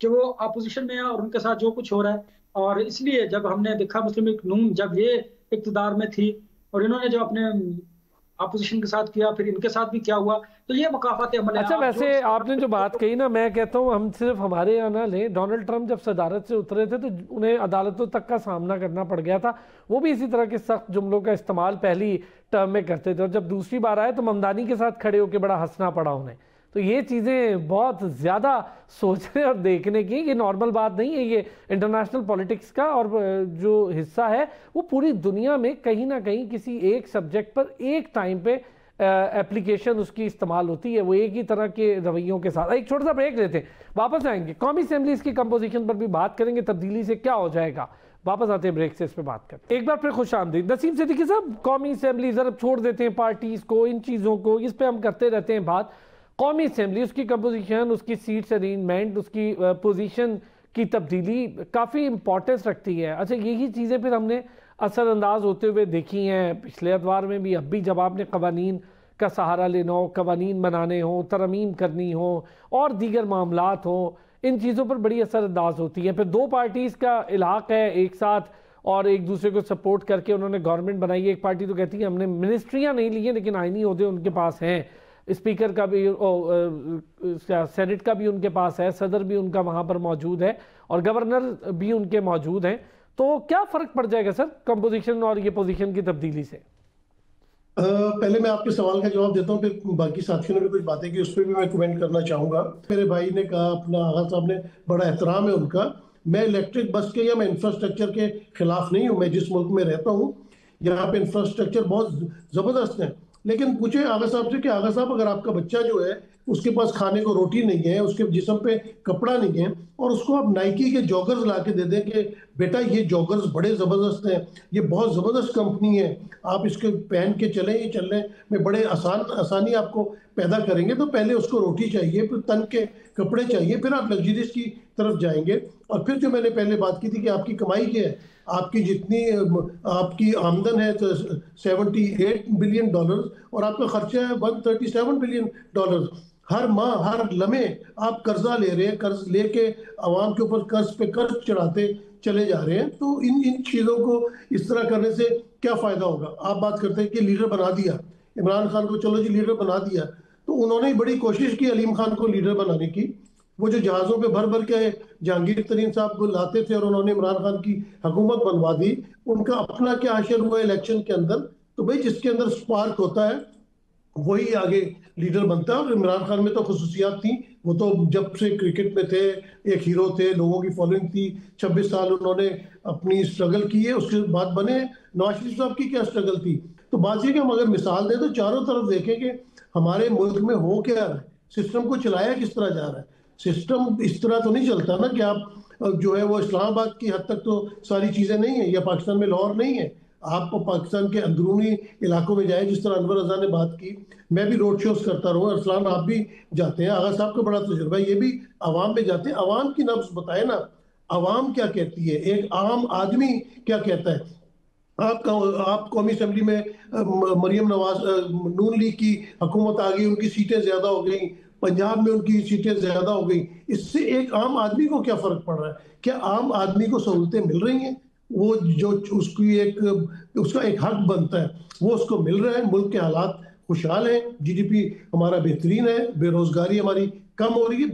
कि वो अपोजिशन में है और उनके साथ जो कुछ हो रहा है, और इसलिए जब हमने देखा मुस्लिम लीग नून जब ये इक्तदार में थी और इन्होंने जो अपने अपोजिशन के साथ किया फिर इनके साथ भी क्या हुआ, तो ये मुकाफात अमल है। अच्छा, वैसे आपने जो बात कही ना, मैं कहता हूँ हम सिर्फ हमारे यहाँ ना लें, डोनाल्ड ट्रंप जब सदारत से उतरे थे तो उन्हें अदालतों तक का सामना करना पड़ गया था। वो भी इसी तरह के सख्त जुमलों का इस्तेमाल पहली टर्म में करते थे और जब दूसरी बार आए तो ममदानी के साथ खड़े होकर बड़ा हंसना पड़ा उन्हें। तो ये चीज़ें बहुत ज़्यादा सोचने और देखने की, ये नॉर्मल बात नहीं है। ये इंटरनेशनल पॉलिटिक्स का और जो हिस्सा है वो पूरी दुनिया में कहीं ना कहीं किसी एक सब्जेक्ट पर एक टाइम पे एप्लीकेशन उसकी इस्तेमाल होती है, वो एक ही तरह के रवैयों के साथ। एक छोटा सा ब्रेक लेते हैं, वापस आएंगे कौमी असेंबलीज की कंपोजिशन पर भी बात करेंगे, तब्दीली से क्या हो जाएगा। वापस आते हैं ब्रेक से, इस पर बात करते हैं। एक बार फिर खुश आमदीद। नसीम सिद्दीकी साहब, कौमी असेंबली जरा छोड़ देते हैं पार्टीज को, इन चीज़ों को, इस पर हम करते रहते हैं बात। कौमी असेंबली, उसकी कंपोजिशन, उसकी सीट्स अरेंजमेंट, उसकी पोजीशन की तब्दीली काफ़ी इंपॉर्टेंस रखती है। अच्छा, यही चीज़ें फिर हमने असरअंदाज होते हुए देखी हैं पिछले अदवार में भी। अब भी जब आपने कवानीन का सहारा लेना हो, कवानीन बनाने हो, तरमीम करनी हो और दीगर मामलात हो, इन चीज़ों पर बड़ी असरअंदाज होती है। फिर दो पार्टीज़ का इलाक़ है एक साथ और एक दूसरे को सपोर्ट करके उन्होंने गवर्नमेंट बनाई है। एक पार्टी तो कहती है हमने मिनिस्ट्रियाँ नहीं ली हैं लेकिन आइनी ओहदे उनके पास हैं, स्पीकर का भी सेनेट का भी उनके पास है, सदर भी उनका वहाँ पर मौजूद है और गवर्नर भी उनके मौजूद हैं। तो क्या फ़र्क पड़ जाएगा सर कंपोजिशन और ये पोजीशन की तब्दीली से? पहले मैं आपके सवाल का जवाब देता हूँ, फिर बाकी साथियों ने भी कुछ बातें की उस पर भी मैं कमेंट करना चाहूँगा। मेरे भाई ने कहा, अपना आगा साहब ने, बड़ा एहतराम है उनका। मैं इलेक्ट्रिक बस के या मैं इंफ्रास्ट्रक्चर के खिलाफ नहीं हूँ। मैं जिस मुल्क में रहता हूँ यहाँ पे इंफ्रास्ट्रक्चर बहुत ज़बरदस्त है। लेकिन पूछे आगा साहब से कि आगा साहब अगर आपका बच्चा जो है उसके पास खाने को रोटी नहीं है, उसके जिस्म पे कपड़ा नहीं है और उसको आप नाइकी के जॉगर्स ला के दे दें कि बेटा ये जॉगर्स बड़े ज़बरदस्त हैं, ये बहुत ज़बरदस्त कंपनी है, आप इसके पहन के चलें, ये चलने में बड़े आसानी आपको पैदा करेंगे, तो पहले उसको रोटी चाहिए, फिर तन के कपड़े चाहिए, फिर आप लग्जरीज की तरफ जाएंगे। और फिर जो मैंने पहले बात की थी कि आपकी कमाई क्या है, आपकी जितनी आपकी आमदन है तो $78 बिलियन और आपका खर्चा है $137 बिलियन। हर माह हर लम्हे आप कर्जा ले रहे हैं, कर्ज लेके आवाम के ऊपर कर्ज पे कर्ज चढ़ाते चले जा रहे हैं। तो इन चीज़ों को इस तरह करने से क्या फ़ायदा होगा? आप बात करते हैं कि लीडर बना दिया इमरान खान को, चलो जी लीडर बना दिया, तो उन्होंने बड़ी कोशिश की अलीम खान को लीडर बनाने की। वो जो जहाज़ों पे भर भर के जहांगीर तरीन साहब को लाते थे और उन्होंने इमरान खान की हुकूमत बनवा दी, उनका अपना क्या हशर हुआ इलेक्शन के अंदर। तो भाई जिसके अंदर स्पार्क होता है वही आगे लीडर बनता है। और इमरान खान में तो खसूसियात थी, वो तो जब से क्रिकेट में थे एक हीरो थे, लोगों की फॉलोइंग थी, 26 साल उन्होंने अपनी स्ट्रगल की है, उसके बाद बने। नवाज शरीफ साहब की क्या स्ट्रगल थी। तो बात यह कि हम अगर मिसाल दें तो चारों तरफ देखें कि हमारे मुल्क में हो क्या रहा है, सिस्टम को चलाया किस तरह जा रहा है। सिस्टम इस तरह तो नहीं चलता ना कि आप जो है वो इस्लामाबाद की हद तक तो सारी चीज़ें नहीं है, या पाकिस्तान में लाहौर नहीं है। आप पाकिस्तान के अंदरूनी इलाकों में जाए, जिस तरह अनवर रजा ने बात की, मैं भी रोड शोज करता रहूँ, अरसलान आप भी जाते हैं, आगा साहब का बड़ा तजुर्बा है, ये भी आवाम में जाते हैं, आवाम की नब्ज बताए ना, आवाम क्या कहती है, एक आम आदमी क्या कहता है। आप कौमी असम्बली में मरियम नवाज नून लीग की हुकूमत आ गई, उनकी सीटें ज्यादा हो गई, पंजाब में उनकी सीटें ज्यादा हो गई, इससे एक आम आदमी को क्या फर्क पड़ रहा है। क्या आम आदमी को सहूलतें मिल रही हैं, वो जो उसकी एक उसका एक हक बनता है वो उसको मिल रहा है। मुल्क के हालात खुशहाल हैं, जीडीपी हमारा बेहतरीन है, बेरोजगारी हमारी कम हो रही है।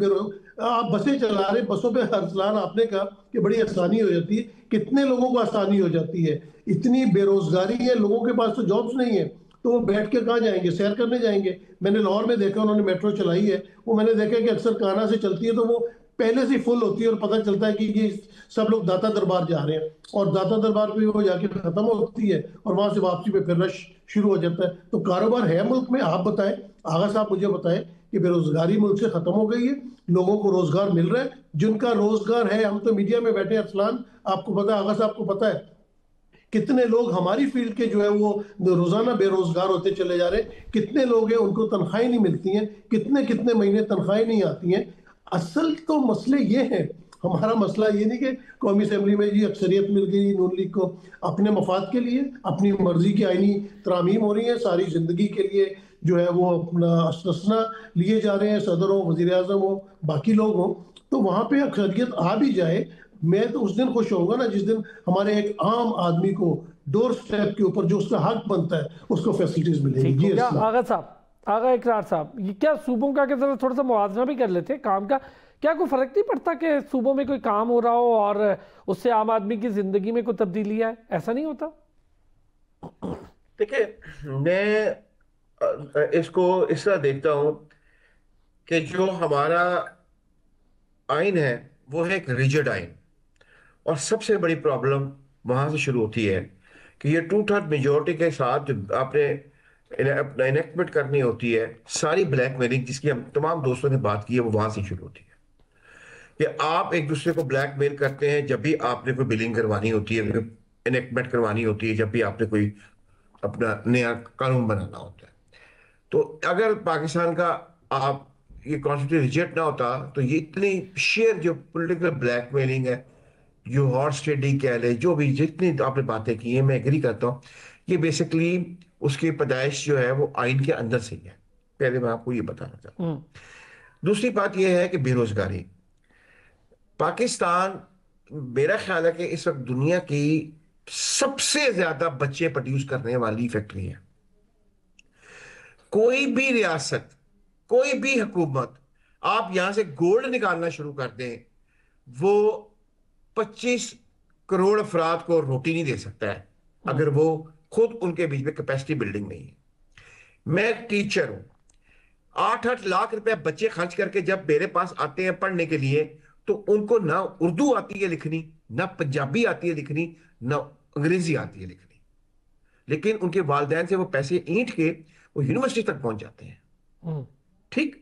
आप बसें चला रहे, बसों पे अरसलान आपने कहा कि बड़ी आसानी हो जाती है, कितने लोगों को आसानी हो जाती है। इतनी बेरोजगारी है, लोगों के पास तो जॉब्स नहीं है, तो वो बैठ के कहाँ जाएंगे, सैर करने जाएंगे। मैंने लाहौर में देखा, उन्होंने मेट्रो चलाई है, वो मैंने देखा कि अक्सर काना से चलती है तो वो पहले से फुल होती है, और पता चलता है कि ये सब लोग दाता दरबार जा रहे हैं, और दाता दरबार पे वो जाके खत्म होती है, और वहां से वापसी पे फिर रश शुरू हो जाता है। तो कारोबार है मुल्क में। आप बताएं, आगा साहब मुझे बताएं कि बेरोजगारी मुल्क से खत्म हो गई है, लोगों को रोजगार मिल रहा है, जिनका रोजगार है। हम तो मीडिया में बैठे हैं, अरसलान आपको पता है, आगा साहब को पता है कितने लोग हमारी फील्ड के जो है वो रोजाना बेरोजगार होते चले जा रहे हैं, कितने लोग हैं उनको तनख्वाहें नहीं मिलती हैं, कितने कितने महीने तनख्वाहें नहीं आती हैं। असल तो मसले ये हैं, हमारा मसला ये नहीं कि कौमी असम्बली में जी अक्सरियत मिल गई नून लीग को, अपने मफाद के लिए अपनी मर्जी की आईनी तरामीम हो रही है, सारी जिंदगी के लिए जो है वो अपना असना लिए जा रहे हैं, सदर हो, वजीर आजम हो, बाकी लोग हो। तो वहां पे अक्सरियत आ भी जाए, मैं तो उस दिन खुश होऊंगा ना जिस दिन हमारे एक आम आदमी को डोर स्टेप के ऊपर जो उसका हक बनता है उसको फैसिलिटीज मिलेगी। जी आगा साहब, आगा इकरार साहब, ये क्या सूबों का जरा थोड़ा सा मुआवजा भी कर लेते काम का, क्या कोई फर्क नहीं पड़ता कि सूबों में कोई काम हो रहा हो और उससे आम आदमी की जिंदगी में कोई तब्दीली आए, ऐसा नहीं होता? देखिए, मैं इसको इस तरह देखता हूं कि जो हमारा आइन है वो है एक रिजिड आइन, और सबसे बड़ी प्रॉब्लम वहां से शुरू होती है कि ये 2/3 मेजोरिटी के साथ जो आपने अपना इनेक्टमेंट करनी होती है, सारी ब्लैकमेलिंग जिसकी हम तमाम दोस्तों ने बात की है वो वहां से शुरू होती है कि आप एक दूसरे को ब्लैकमेल करते हैं जब भी आपने कोई बिलिंग करवानी होती है, इनेक्टमेंट करवानी होती है, जब भी आपने कोई अपना नया कानून बनाना होता है। तो अगर पाकिस्तान का आप ये कॉन्स्टिट्यूशन रिजेक्ट ना होता तो ये इतनी शेयर जो पॉलिटिकल ब्लैकमेलिंग है, जो हॉर्स ट्रेडिंग कह ले, जो भी जितनी आपने बातें की हैं, मैं एग्री करता हूँ, ये बेसिकली उसकी पैदाइश जो है वो आइन के अंदर से ही है। पहले मैं आपको ये बताना चाहता हूँ। दूसरी बात यह है कि बेरोजगारी पाकिस्तान, मेरा ख्याल है कि इस वक्त दुनिया की सबसे ज्यादा बच्चे प्रोड्यूस करने वाली फैक्ट्री है। कोई भी रियासत, कोई भी हुकूमत, आप यहां से गोल्ड निकालना शुरू कर दें, वो 25 करोड़ अफराद को रोटी नहीं दे सकता है अगर वो खुद उनके बीच में कैपेसिटी बिल्डिंग नहीं है। मैं टीचर हूं, 8-8 लाख रुपए बच्चे खर्च करके जब मेरे पास आते हैं पढ़ने के लिए, तो उनको ना उर्दू आती है लिखनी, ना पंजाबी आती है लिखनी, ना अंग्रेजी आती है लिखनी, लेकिन उनके वालिदैन से वो पैसे ईंट के वो यूनिवर्सिटी तक पहुंच जाते हैं। ठीक,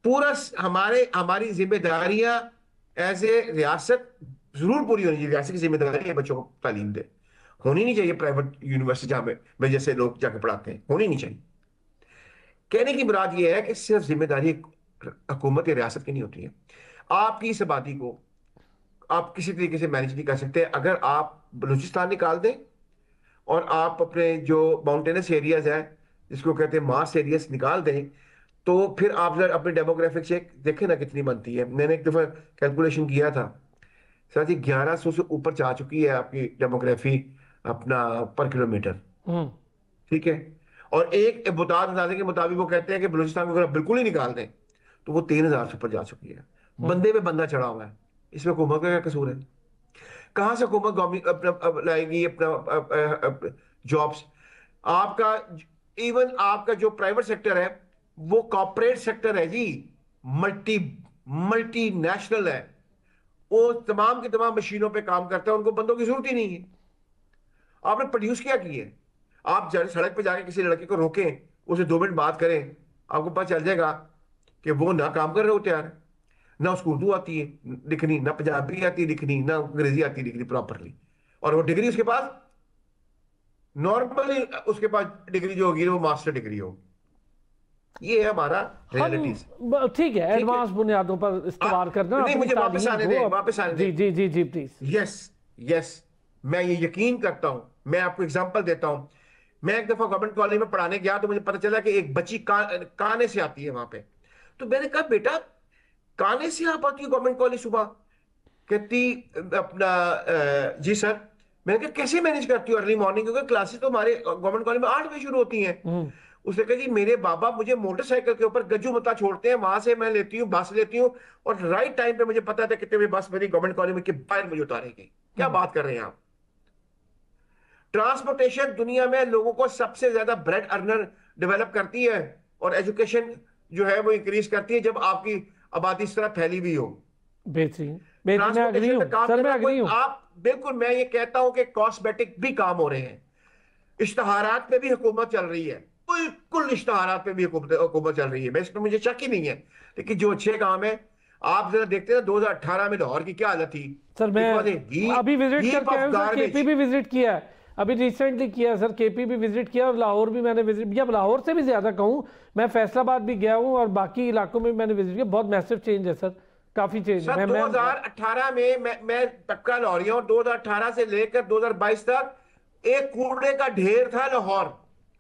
पूरा हमारी जिम्मेदारियां एज ए रियासत जरूर पूरी होनी चाहिए। रियासत की जिम्मेदारी है बच्चों को तालीम दे, होनी नहीं चाहिए प्राइवेट यूनिवर्सिटी जहां में जैसे लोग जाके पढ़ाते हैं, होनी नहीं चाहिए। कहने की मुराद यह है कि सिर्फ जिम्मेदारी हुकूमत या रियासत की नहीं होती है। आपकी इस आबादी को आप किसी तरीके से मैनेज नहीं कर सकते। अगर आप बलूचिस्तान निकाल दें और आप अपने जो माउंटेनस एरियाज हैं जिसको कहते हैं मास एरियाज निकाल दें, तो फिर आप जरा अपने डेमोग्राफिक चेक देखें ना कितनी बनती है। मैंने एक दफा कैलकुलेशन किया था, सर जी 1100 से ऊपर जा चुकी है आपकी डेमोग्राफी अपना पर किलोमीटर। ठीक है, और एक मुताद अंदाजे के मुताबिक वो कहते हैं कि बलूचिस्तान को अगर बिल्कुल ही निकाल दें तो वो 3000 से ऊपर जा चुकी है। बंदे में बंदा चढ़ा हुआ है, इसमें हुकूमत का क्या कसूर है? कहां से हुकूमत अपना लाएगी अपना जॉब्स? आपका इवन आपका जो प्राइवेट सेक्टर है वो कॉर्पोरेट सेक्टर है जी, मल्टी नेशनल है, वो तमाम की तमाम मशीनों पे काम करता है, उनको बंदों की जरूरत ही नहीं है। आपने प्रोड्यूस क्या किए? आप सड़क पे जाके किसी लड़के को रोकें, उसे 2 मिनट बात करें, आपको पता चल जाएगा कि वो ना काम कर रहे होते यार, ना उसको उर्दू आती है लिखनी, ना पंजाबी आती है लिखनी, ना अंग्रेजी आती है लिखनी प्रॉपरली, और वो डिग्री उसके पास नॉर्मली, उसके पास डिग्री जो होगी वो मास्टर डिग्री होगी। ये है हमारा रियलिटीज। ठीक है, एडवांस बुनियादों पर इस्तेमाल करना। नहीं, मुझे वापस आने दें, वापस आने दें। जी जी जी प्लीज। यस, मैं ये यकीन करता हूं। मैं आपको एग्जांपल देता हूं। मैं एक दफा गवर्नमेंट कॉलेज में पढ़ाने गया तो मुझे पता चला कि एक बच्ची काने से आती है वहां पे। तो मैंने कहा बेटा काने से आप आती हो गवर्नमेंट कॉलेज सुबह? कहती अपना जी सर। मैंने कहा कैसे मैनेज करती हो अर्ली मॉर्निंग, क्योंकि क्लासेस तो हमारे गवर्नमेंट कॉलेज में 8 बजे शुरू होती हैं। उसने कहा जी मेरे बाबा मुझे मोटरसाइकिल के ऊपर गज्जू मता छोड़ते हैं, वहां से मैं लेती हूँ बस लेती हूँ, और राइट टाइम पे मुझे पता था कितने बजे बस मेरी गवर्नमेंट कॉलेज में के बाहर मुझे उतारेगी। क्या बात कर रहे हैं आप? ट्रांसपोर्टेशन दुनिया में लोगों को सबसे ज्यादा ब्रेड अर्नर डेवलप करती है, और एजुकेशन जो है वो इंक्रीज करती है जब आपकी आबादी इस तरह फैली हुई हो। आप बिल्कुल, मैं ये कहता हूं कि कॉस्मेटिक भी काम हो रहे हैं, इश्तहारात पे भी हुकूमत चल रही है, बिल्कुल इश्तहारात पे भी हुकूमत चल रही है, मैं इसमें मुझे शक ही नहीं है। लेकिन जो अच्छे काम है, आप जरा देखते हैं 2018 में लाहौर की क्या हालत थी। सर मैं अभी विजिट करके आया हूं, केपी भी विजिट किया है, अभी रिसेंटली किया सर, केपी भी विजिट किया और लाहौर भी मैंने विजिट किया। लाहौर से भी ज्यादा कहूं, मैं फैसलाबाद भी गया हूं और बाकी इलाकों में भी मैंने विजिट किया। बहुत मैसिव चेंज है सर, काफी चेंज है। 2018 में मैं पक्का लाहौरी हूं, 2018 से लेकर 2022 तक एक कूड़े का ढेर था लाहौर,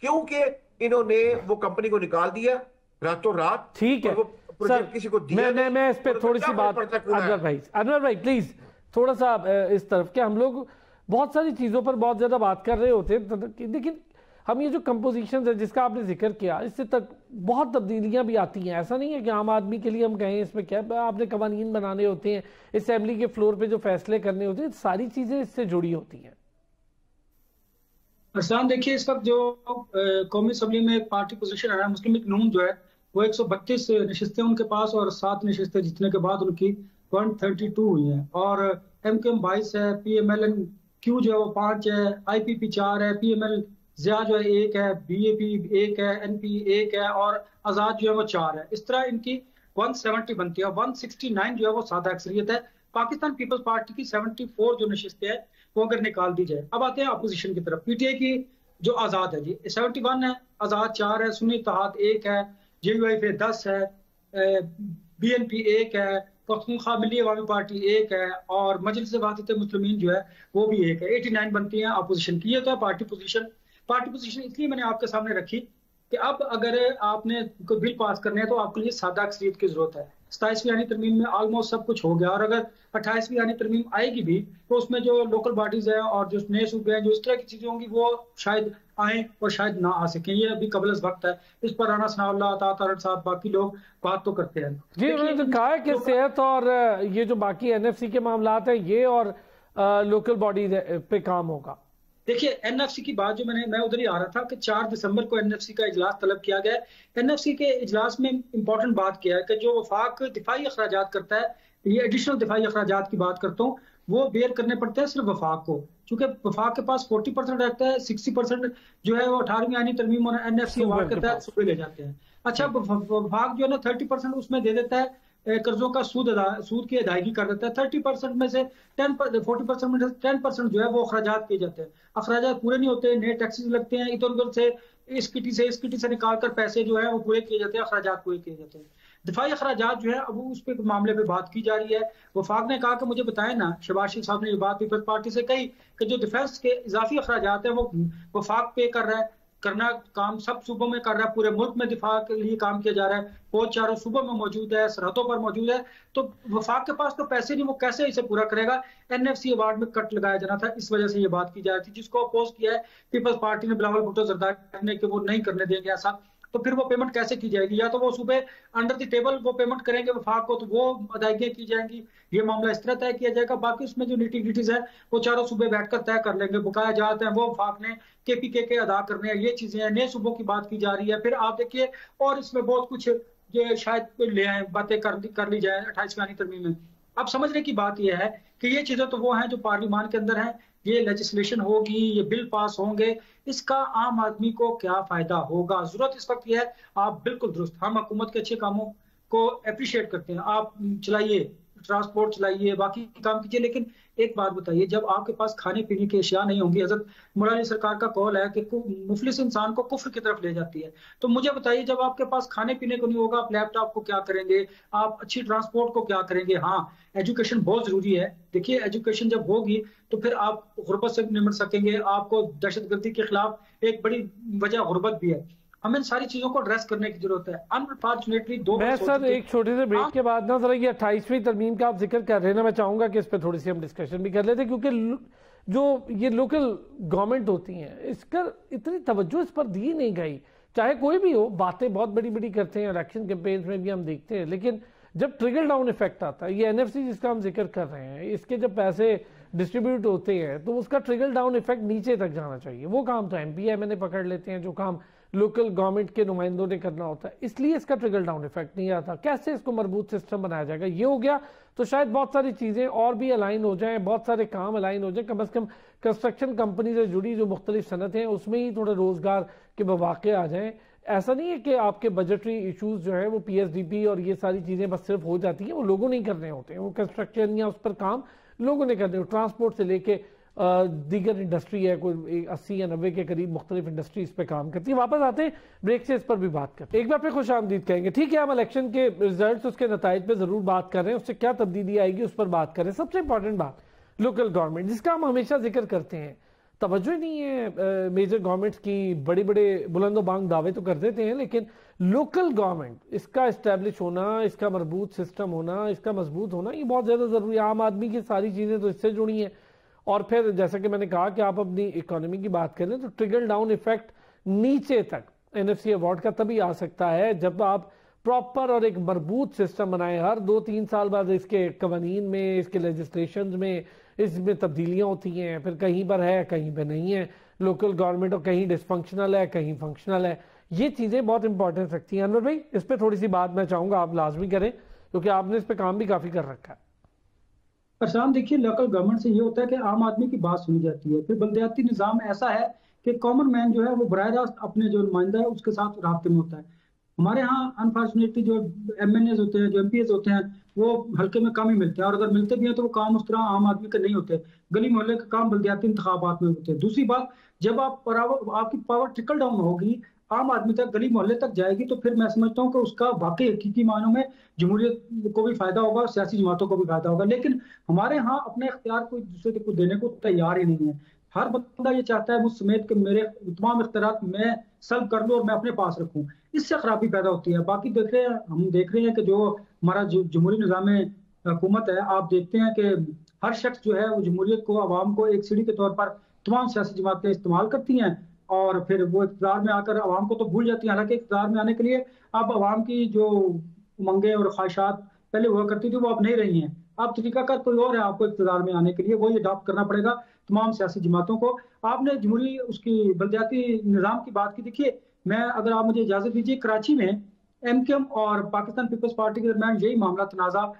क्योंकि इन्होंने वो कंपनी को निकाल दिया रातों रात। ठीक है सर, किसी को दिया मैं इस पे थोड़ी सी बात, अनवर भाई प्लीज थोड़ा सा इस तरफ के, हम लोग बहुत सारी चीजों पर बहुत ज्यादा बात कर रहे होते हैं, लेकिन हम ये जो कंपोजिशन है जिसका आपने जिक्र किया, इससे तक बहुत तब्दीलियां भी आती हैं। ऐसा नहीं है कि आम आदमी के लिए हम कहें इसमें क्या, आपने कवानीन बनाने होते हैं, असेंबली के फ्लोर पे जो फैसले करने होते हैं, सारी चीजें इससे जुड़ी होती हैं। अरसान देखिए, इस वक्त जो कौमी असम्बली में पार्टी पोजीशन है, मुस्लिम लीग नून जो है वो 132 नशिस्तें उनके पास, और 7 नशिस्तें जीतने के बाद उनकी 132 हुई हैं, और MKM 22 है, PMLN Q जो है वो 5 है, IPP 4 है, PML ज़िया जो है 1 है, BAP 1 है, NP 1 है, और आज़ाद जो है वो 4 है। इस तरह इनकी 170 बनती है, और 169 जो है वो सादा अक्सरियत है। पाकिस्तान पीपल्स पार्टी की 74 जो नशिस्तें हैं वो अगर निकाल दी जाए। अब आते हैं अपोजिशन की तरफ। PTI की जो आज़ाद है जी 71 है, आज़ाद 4 है, सुन्नी इत्तेहाद 1 है, JUIF 10 है, BNP 1 है, पख्तूनख्वा मिली अवामी पार्टी 1 है, और मजलिस वाहिदत मुस्लिमीन जो है वो भी 1 है। 89 बनती हैं अपोजिशन की। ये तो पार्टी पोजीशन इसलिए मैंने आपके सामने रखी कि अब अगर आपने कोई बिल पास करने हैं तो आपके लिए सादा अक्सरियत की जरूरत है। 27वीं आनी तरमीम में ऑलमोस्ट सब कुछ हो गया, और अगर 28वीं आनी तरमीम आएगी भी तो उसमें जो लोकल बॉडीज है और जो नए सूबे हैं, जो इस तरह की चीजें होंगी वो शायद आए और शायद ना आ सकें। ये अभी कबल वक्त है, इस पर राना सनाउल्लाह, तारड़ साहब, बाकी लोग बात तो करते हैं जी। उन्होंने तो कहा है कि सेहत और ये जो बाकी NFC के मामलात हैं ये और लोकल बॉडीज पे काम होगा। देखिए NFC की बात जो मैं उधर ही आ रहा था कि 4 दिसंबर को NFC का इजलास तलब किया गया है। NFC के इजलास में इंपॉर्टेंट बात किया है कि जो वफाक दिफाई अखराजात करता है, ये एडिशनल दिफाई अखराजात की बात करता हूँ, वो बेयर करने पड़ते हैं सिर्फ वफाक को, क्योंकि वफाक के पास 40% रहता है, 60% जो है वो 18वीं आनी तरमीम और NFC अवार्ड के तहत सूबे ले जाते हैं। अच्छा, वफाक जो है ना 30% उसमें दे देता है, कर्जों का सूद की अदायगी कर देता है। 30% में से 40% में 10% जो है वो अखराजात किए जाते हैं। अखराजात पूरे नहीं होते, नए टैक्सेस लगते हैं, इधर उधर से इस किटी से निकाल कर पैसे जो है वो पूरे किए जाते हैं, अखराजात पूरे किए जाते हैं। दिफाई अखराजात जो है अब उस पे मामले पे बात की जा रही है। वफाक ने कहा कि मुझे बताएं ना, शहबाज शरीफ साहब ने ये बात पीपल्स पार्टी से कही कि जो डिफेंस के इजाफी अखराजात है वो वफाक पे कर रहा है, करना काम सब सूबों में कर रहा है, पूरे मुल्क में दिफा के लिए काम किया जा रहा है, फौज चारों सूबों में मौजूद है, सरहदों पर मौजूद है, तो वफाक के पास तो पैसे नहीं, वो कैसे इसे पूरा करेगा। NFC अवार्ड में कट लगाया जाना था, इस वजह से ये बात की जा रही थी, जिसको अपोज किया है पीपल्स पार्टी ने, बिलावल भुट्टो जरदारी ने, कि वो नहीं करने देंगे ऐसा। तो फिर वो पेमेंट कैसे की जाएगी? या तो वो सूबे अंडर द टेबल वो पेमेंट करेंगे वफाक को, तो वो अदायगियां की जाएंगी, ये मामला इस तरह तय किया जाएगा। बाकी उसमें जो निटी-ग्रिटीज है वो चारों सूबे बैठकर तय कर लेंगे, बकाया जाते हैं वो वफाक ने केपीके के अदा करने हैं, ये चीजें हैं। नए सूबों की बात की जा रही है। फिर आप देखिए और इसमें बहुत कुछ ये शायद ले आए, बातें कर ली जाए 28वीं आईनी तरमीम में। अब समझने की बात यह है कि ये चीजें तो वो हैं जो पार्लियामान के अंदर हैं, ये लेजिस्लेशन होगी, ये बिल पास होंगे, इसका आम आदमी को क्या फायदा होगा? जरूरत इस वक्त यह है, आप बिल्कुल दुरुस्त, हम हुकूमत के अच्छे कामों को अप्रिशिएट करते हैं, आप चलाइए, ट्रांसपोर्ट चलाइए, बाकी काम कीजिए, लेकिन एक बात बताइए, जब आपके पास खाने पीने की अशिया नहीं होंगी, हजरत मुराली सरकार का कौल है कि मुफलिस इंसान को कुफ्र की तरफ ले जाती है, तो मुझे बताइए जब आपके पास खाने पीने को नहीं होगा, आप लैपटॉप को क्या करेंगे, आप अच्छी ट्रांसपोर्ट को क्या करेंगे? हाँ, एजुकेशन बहुत जरूरी है। देखिए एजुकेशन जब होगी तो फिर आप गुर्बत से निपट सकेंगे। आपको दहशतगर्दी के खिलाफ एक बड़ी वजह गुर्बत भी है, हमें सारी चीजों को एड्रेस करने की जरूरत है। अनफॉर्चुनेटली मैं सर एक छोटे से ब्रेक के बाद ना जरा ये 28वीं तरमीम का आप जिक्र कर रहे हैं ना, मैं चाहूंगा कि इस पर थोड़ी सी हम डिस्कशन भी कर लेते हैं, क्योंकि जो ये लोकल गवर्नमेंट होती हैं इसका इतनी तवज्जो इस पर दी नहीं गई। चाहे कोई भी हो, बातें बहुत बड़ी बड़ी करते हैं, इलेक्शन कैंपेन्स में भी हम देखते हैं, लेकिन जब ट्रिकल डाउन इफेक्ट आता है, ये एनएफसी जिसका हम जिक्र कर रहे हैं, इसके जब पैसे डिस्ट्रीब्यूट होते हैं तो उसका ट्रिकल डाउन इफेक्ट नीचे तक जाना चाहिए। वो काम तो एमपीएमएलए पकड़ लेते हैं, जो काम लोकल गवर्नमेंट के नुमाइंदों ने करना होता है, इसलिए इसका ट्रिकल डाउन इफेक्ट नहीं आता। कैसे इसको मजबूत सिस्टम बनाया जाएगा? ये हो गया तो शायद बहुत सारी चीजें और भी अलाइन हो जाएं, बहुत सारे काम अलाइन हो जाएं, कम से कम कंस्ट्रक्शन कंपनी से जुड़ी जो मुख्तलिफ सनतें हैं उसमें ही थोड़े रोजगार के मौके आ जाएं। ऐसा नहीं है कि आपके बजटरी इश्यूज जो है वो पीएसडीपी और ये सारी चीजें बस सिर्फ हो जाती हैं, वो लोगों ने ही करने होते हैं, वो कंस्ट्रक्शन या उस पर काम लोगों ने करने, ट्रांसपोर्ट से लेके दीगर इंडस्ट्री है, कोई 80 या 90 के करीब मुख्तलिफ इंडस्ट्री इस पर काम करती है। वापस आते हैं ब्रेक से, इस पर भी बात करते हैं, एक बार फिर खुश आमदीद कहेंगे। ठीक है, हम इलेक्शन के रिजल्ट उसके नताइज पे जरूर बात कर रहे हैं, उससे क्या तब्दीली आएगी उस पर बात करें। सबसे इंपॉर्टेंट बात लोकल गवर्नमेंट, जिसका हम हमेशा जिक्र करते हैं, तवज्जो ही नहीं है मेजर गवर्नमेंट्स की। बड़े बड़े बुलंदो बांग दावे तो कर देते हैं, लेकिन लोकल गवर्नमेंट, इसका इस्टेब्लिश होना, इसका मजबूत सिस्टम होना, इसका मजबूत होना, ये बहुत ज्यादा जरूरी है। आम आदमी की सारी चीजें तो इससे जुड़ी हैं। और फिर जैसा कि मैंने कहा कि आप अपनी इकोनॉमी की बात करें तो ट्रिकल डाउन इफेक्ट नीचे तक एनएफसी अवार्ड का तभी आ सकता है जब आप प्रॉपर और एक मजबूत सिस्टम बनाए। हर 2-3 साल बाद इसके कवानीन में, इसके लेजिस्लेशन में, इसमें तब्दीलियां होती हैं, फिर कहीं पर है कहीं पर नहीं है लोकल गवर्नमेंट, और कहीं डिसफंक्शनल है कहीं फंक्शनल है। ये चीजें बहुत इंपॉर्टेंस रखती हैं। अनवर भाई, इस पर थोड़ी सी बात मैं चाहूंगा आप लाजमी करें, क्योंकि आपने इस पर काम भी काफी कर रखा है। परेशान देखिए, लोकल गवर्नमेंट से ये होता है कि आम आदमी की बात सुनी जाती है। फिर बल्दियाती निज़ाम ऐसा है कि कॉमन मैन जो है वो बराह रास्त अपने जो नुमाइंदा है उसके साथ राब्ते में होता है। हमारे यहाँ अनफॉर्चुनेटली जो एमएनएज होते हैं, जो एमपीएस होते हैं, वो हल्के में कम ही मिलते हैं, और अगर मिलते भी हैं तो वो काम उस तरह आम आदमी के नहीं होते। गली मोहल्ले के काम बल्दियाती इंतखाबात में होते हैं। दूसरी बात, जब आपकी पावर ट्रिकल डाउन होगी, आम आदमी तक, गली मोहल्ले तक जाएगी, तो फिर मैं समझता हूँ कि उसका वाकई हकीकी मानों में जमहूरियत को भी फायदा होगा और सियासी जमातों को भी फायदा होगा। लेकिन हमारे यहाँ अपने इख्तियार को एक दूसरे को देने को तैयार ही नहीं है। हर बंदा ये चाहता है मुझ समेत कि मेरे तमाम इख्तियार मैं सल्व कर लूँ और मैं अपने पास रखूँ। इससे खराबी पैदा होती है। बाकी हम देख रहे हैं कि जो हमारा जमहूरी निज़ाम हुकूमत है, आप देखते हैं कि हर शख्स जो है वो जमहूरियत को, आवाम को एक सीढ़ी के तौर पर तमाम सियासी जमातें इस्तेमाल करती हैं, और फिर वो इक़्तिदार में आकर आवाम को तो भूल जाती है। हालांकि इक़्तिदार में आने के लिए अब आवाम की जो उमंगें और ख्वाहिशात पहले हुआ करती थी वो अब नहीं रही हैं। अब तरीकाकार कोई और है आपको इक़्तिदार में आने के लिए, वो ये अडॉप्ट करना पड़ेगा तमाम सियासी जमातों को। आपने जमहूरी उसकी बल्दियाती निज़ाम की बात की। देखिए, मैं, अगर आप मुझे इजाजत दीजिए, कराची में एमकेएम और पाकिस्तान पीपल्स पार्टी के दरमियान यही मामला तनाज़ा